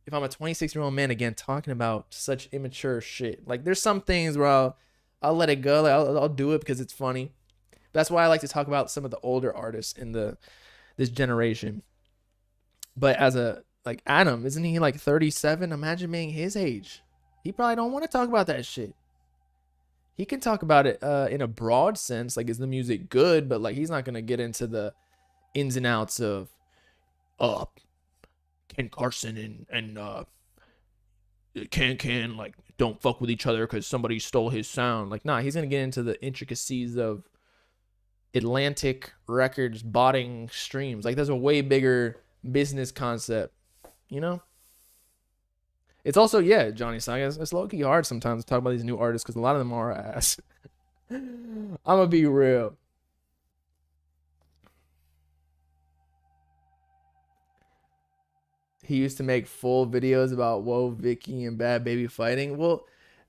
If I'm a 26-year-old man, again, talking about such immature shit. Like, there's some things where I'll let it go. Like, I'll do it because it's funny. That's why I like to talk about some of the older artists in this generation. But as Adam, isn't he like 37? Imagine being his age. He probably don't want to talk about that shit. He can talk about it in a broad sense. Like, is the music good? But like, he's not going to get into the ins and outs of Ken Carson and Can like don't fuck with each other because somebody stole his sound. Like, nah, he's gonna get into the intricacies of Atlantic Records botting streams. Like, there's a way bigger business concept, you know? It's also, yeah, Johnny Saga, it's low-key hard sometimes to talk about these new artists because a lot of them are ass. I'm gonna be real. He used to make full videos about Whoa, Vicky, and Bad Baby fighting. Well,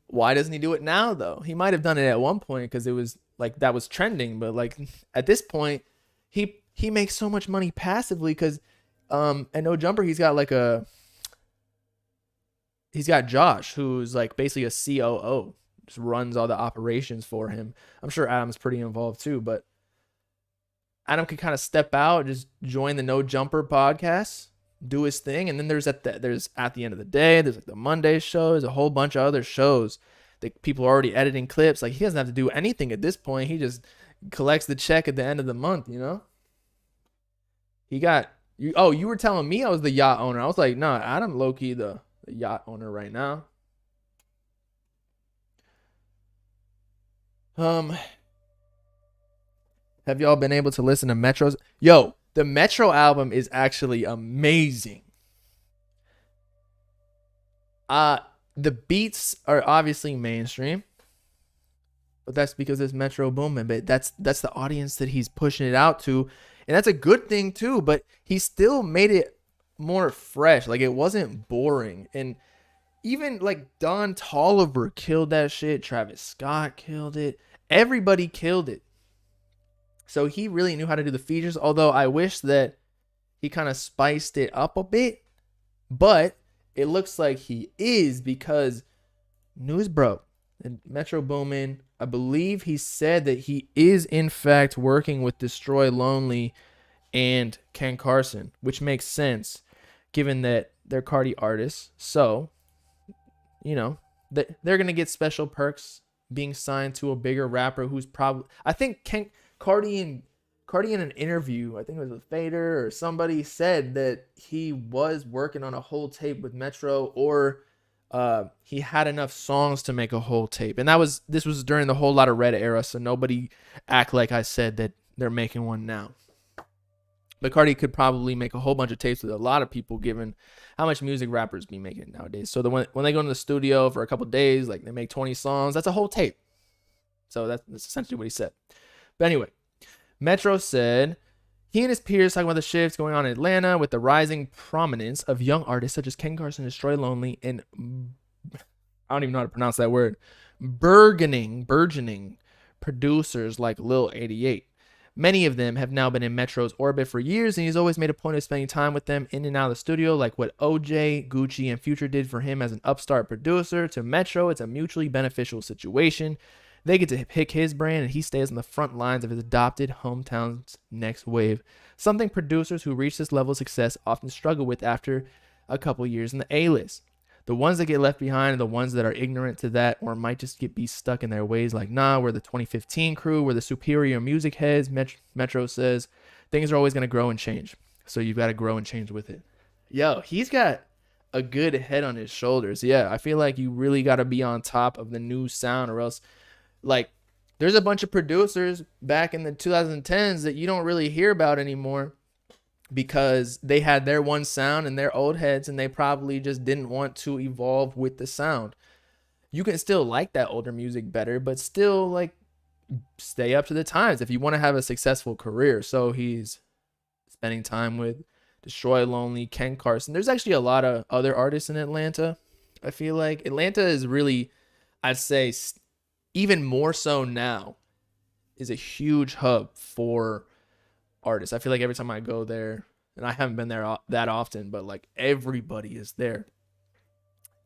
why doesn't he do it now, though? He might have done it at one point because it was like that was trending. But like at this point, he makes so much money passively because at No Jumper, he's got Josh, who's like basically a COO, just runs all the operations for him. I'm sure Adam's pretty involved too, but Adam could kind of step out, just join the No Jumper podcast, do his thing, and then there's at the end of the day, there's like the Monday show, there's a whole bunch of other shows that people are already editing clips. Like, he doesn't have to do anything at this point. He just collects the check at the end of the month, you know? You were telling me I was the yacht owner. I was like, no, Adam low-key the yacht owner right now. Have y'all been able to listen to Metro's? Yo, the Metro album is actually amazing. The beats are obviously mainstream, but that's because it's Metro Boomin. But that's the audience that he's pushing it out to, and that's a good thing too. But he still made it more fresh. Like, it wasn't boring. And even like Don Toliver killed that shit. Travis Scott killed it. Everybody killed it. So he really knew how to do the features, although I wish that he kind of spiced it up a bit. But it looks like he is, because news broke. And Metro Boomin, I believe he said that he is in fact working with Destroy Lonely and Ken Carson, which makes sense given that they're Carti artists. So, you know, they're going to get special perks being signed to a bigger rapper who's probably, I think Carti in an interview, I think it was with Fader or somebody, said that he was working on a whole tape with Metro, or he had enough songs to make a whole tape. And this was during the Whole Lotta Red era, so nobody act like I said that they're making one now. But Carti could probably make a whole bunch of tapes with a lot of people, given how much music rappers be making nowadays. So when they go into the studio for a couple days, like they make 20 songs, that's a whole tape. So that's essentially what he said. But anyway, Metro said he and his peers talking about the shifts going on in Atlanta with the rising prominence of young artists such as Ken Carson, Destroy Lonely, and I don't even know how to pronounce that word, burgeoning producers like Lil 88. Many of them have now been in Metro's orbit for years, and he's always made a point of spending time with them in and out of the studio, like what OJ, Gucci, and Future did for him as an upstart producer. To Metro, it's a mutually beneficial situation. They get to pick his brand, and he stays on the front lines of his adopted hometown's next wave, something producers who reach this level of success often struggle with after a couple years in the A-list. The ones that get left behind are the ones that are ignorant to that, or might just be stuck in their ways, like, nah, we're the 2015 crew, we're the superior music heads. Metro says things are always going to grow and change, so you've got to grow and change with it. Yo, he's got a good head on his shoulders. Yeah, I feel like you really got to be on top of the new sound, or else, like, there's a bunch of producers back in the 2010s that you don't really hear about anymore, because they had their one sound and they're old heads, and they probably just didn't want to evolve with the sound. You can still like that older music better, but still, like, stay up to the times if you want to have a successful career. So he's spending time with Destroy Lonely, Ken Carson. There's actually a lot of other artists in Atlanta. I feel like Atlanta is really, I'd say, even more so now, is a huge hub for artists. I feel like every time I go there, and I haven't been there that often, but like everybody is there.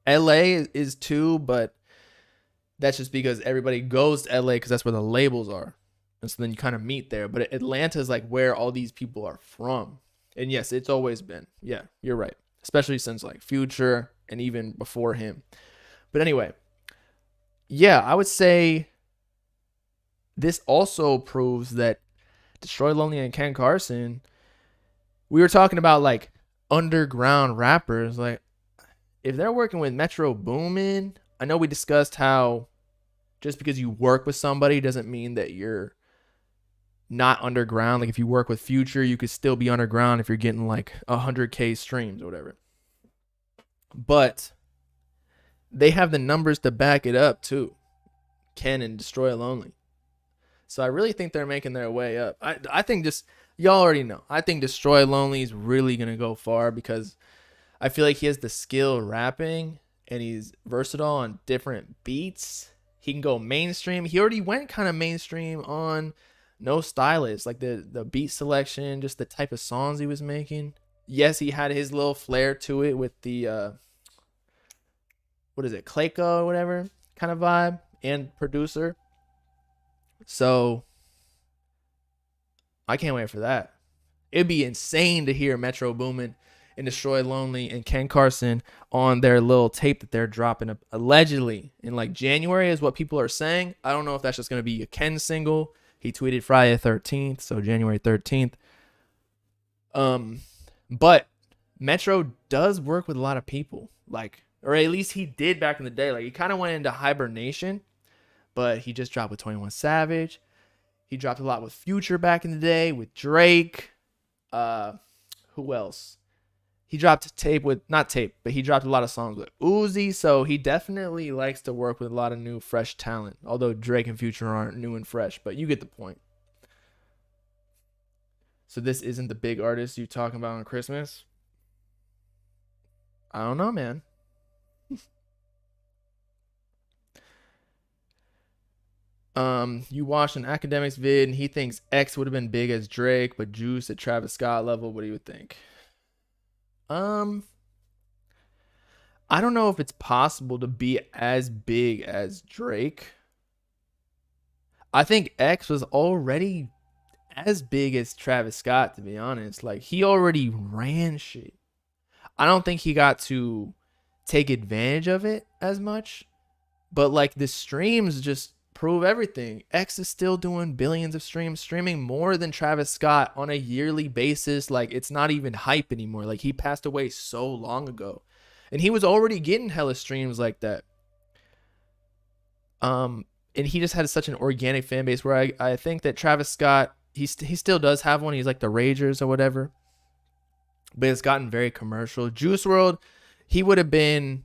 LA is too, but that's just because everybody goes to LA because that's where the labels are, and so then you kind of meet there. But Atlanta is like where all these people are from. And yes, it's always been. Yeah, you're right, especially since like Future and even before him. But anyway, yeah, I would say this also proves that Destroy Lonely and Ken Carson, we were talking about like underground rappers. Like, if they're working with Metro Boomin, I know we discussed how just because you work with somebody doesn't mean that you're not underground. Like, if you work with Future, you could still be underground if you're getting like 100K streams or whatever. But they have the numbers to back it up too, Ken and Destroy Lonely. So I really think they're making their way up. I think just, y'all already know, I think Destroy Lonely is really going to go far, because I feel like he has the skill rapping and he's versatile on different beats. He can go mainstream. He already went kind of mainstream on No Stylist, like the beat selection, just the type of songs he was making. Yes, he had his little flair to it with the, what is it, Clayco or whatever kind of vibe, and producer. So I can't wait for that. It'd be insane to hear Metro Boomin and Destroy Lonely and Ken Carson on their little tape that they're dropping allegedly in like January is what people are saying. I don't know if that's just going to be a Ken single. He tweeted Friday the 13th, so January 13th. But Metro does work with a lot of people, like, or at least he did back in the day. Like, he kind of went into hibernation, but he just dropped with 21 Savage. He dropped a lot with Future back in the day, with Drake. Who else? He dropped a tape with, not tape, but he dropped a lot of songs with Uzi. So he definitely likes to work with a lot of new, fresh talent. Although Drake and Future aren't new and fresh, but you get the point. So this isn't the big artist you talking about on Christmas? I don't know, man. You watched an Academics vid and he thinks X would have been big as Drake, but Juice at Travis Scott level. What do you think? I don't know if it's possible to be as big as Drake. I think X was already as big as Travis Scott, to be honest. Like, he already ran shit. I don't think he got to take advantage of it as much. But like the streams just prove everything. X is still doing billions of streams, streaming more than Travis Scott on a yearly basis. Like it's not even hype anymore. Like he passed away so long ago. And he was already getting hella streams like that. And he just had such an organic fan base where I think that Travis Scott, he still does have one. He's like the Ragers or whatever. But it's gotten very commercial. Juice WRLD, he would have been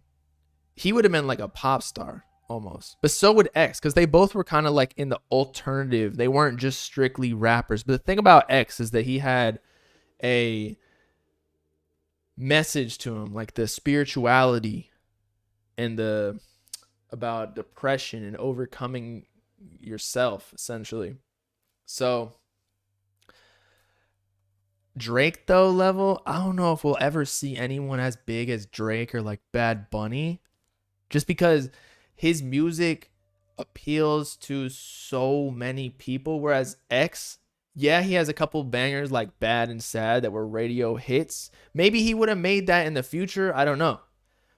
like a pop star almost. But so would X, because they both were kind of like in the alternative. They weren't just strictly rappers. But the thing about X is that he had a message to him, like the spirituality and the about depression and overcoming yourself, essentially. So Drake though level, I don't know if we'll ever see anyone as big as Drake or like Bad Bunny, just because his music appeals to so many people, whereas X, yeah, he has a couple bangers like Bad and Sad that were radio hits. Maybe he would have made that in the future, I don't know.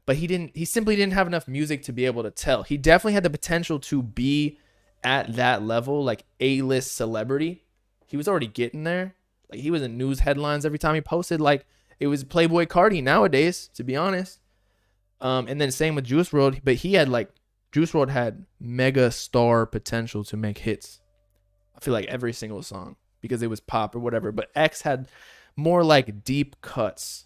But he simply didn't have enough music to be able to tell. He definitely had the potential to be at that level, like A-list celebrity. He was already getting there. Like he was in news headlines every time he posted. Like it was Playboi Carti nowadays, to be honest. And then same with Juice WRLD, but Juice WRLD had mega star potential to make hits. I feel like every single song because it was pop or whatever. But X had more like deep cuts.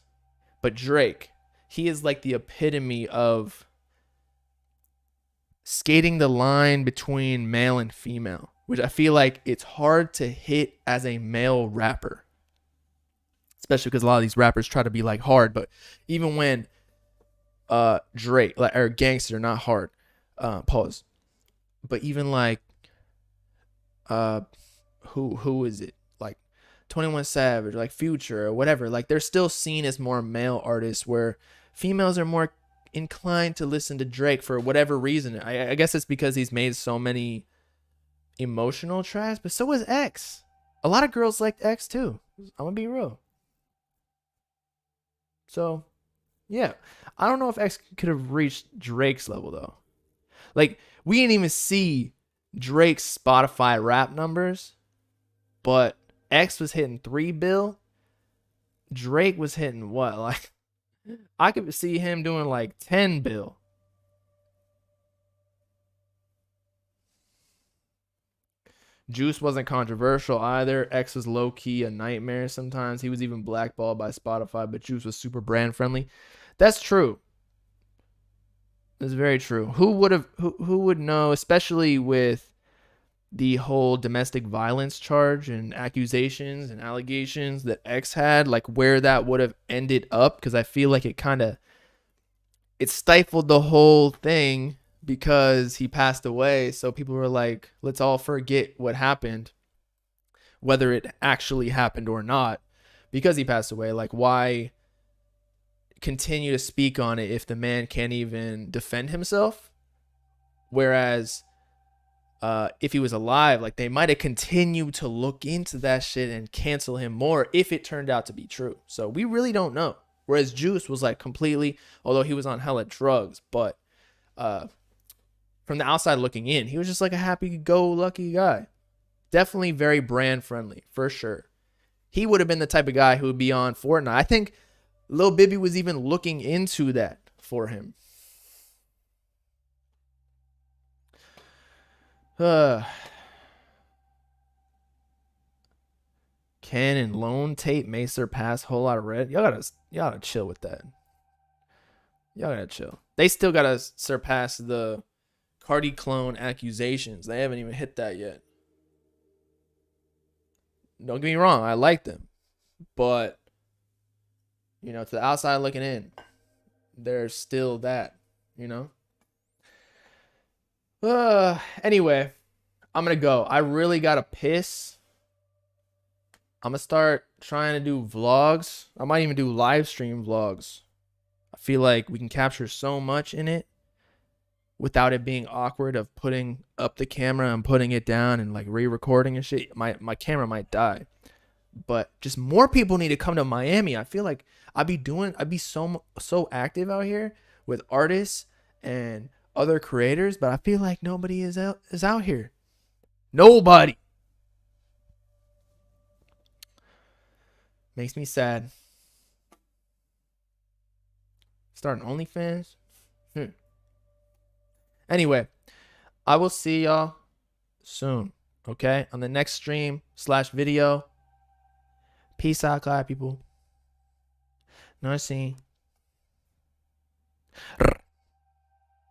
But Drake, he is like the epitome of skating the line between male and female, which I feel like it's hard to hit as a male rapper, especially because a lot of these rappers try to be like hard. But even when Drake, like, or Gangster, not hard, pause, but even like who is it, like 21 Savage, like Future or whatever, like they're still seen as more male artists, where females are more inclined to listen to Drake for whatever reason. I guess it's because he's made so many emotional tracks, but so is X. A lot of girls liked X too. I'm gonna be real. So yeah, I don't know if X could have reached Drake's level though. Like we didn't even see Drake's Spotify rap numbers, but X was hitting 3 bill. Drake was hitting what? Like I could see him doing like 10 bill. Juice wasn't controversial either. X was low-key a nightmare sometimes. He was even blackballed by Spotify, but Juice was super brand friendly. That's true. That's very true. Who would know, especially with the whole domestic violence charge and accusations and allegations that X had, like where that would have ended up, because I feel like it stifled the whole thing because he passed away. So people were like, let's all forget what happened, whether it actually happened or not, because he passed away. Like, why continue to speak on it if the man can't even defend himself? Whereas if he was alive, like they might have continued to look into that shit and cancel him more if it turned out to be true. So we really don't know. Whereas Juice was like completely, although he was on hella drugs, but from the outside looking in, he was just like a happy-go-lucky guy. Definitely very brand friendly, for sure. He would have been the type of guy who would be on Fortnite. I think Lil Bibby was even looking into that for him. Canon Lone Tape may surpass Whole Lot of Red. Y'all gotta chill with that. Y'all gotta chill. They still gotta surpass the Carti clone accusations. They haven't even hit that yet. Don't get me wrong, I like them, but you know, to the outside looking in, there's still that, you know. Anyway, I'm gonna go. I really gotta piss. I'm gonna start trying to do vlogs. I might even do live stream vlogs. I feel like we can capture so much in it without it being awkward of putting up the camera and putting it down and like re-recording and shit. My camera might die. but just more people need to come to Miami. I feel like I'd be so active out here with artists and other creators, but I feel like nobody is out here. Nobody. Makes me sad. Starting OnlyFans. Anyway, I will see y'all soon. Okay, on the next stream/video. Peace out, Clyde people. Nice seeing.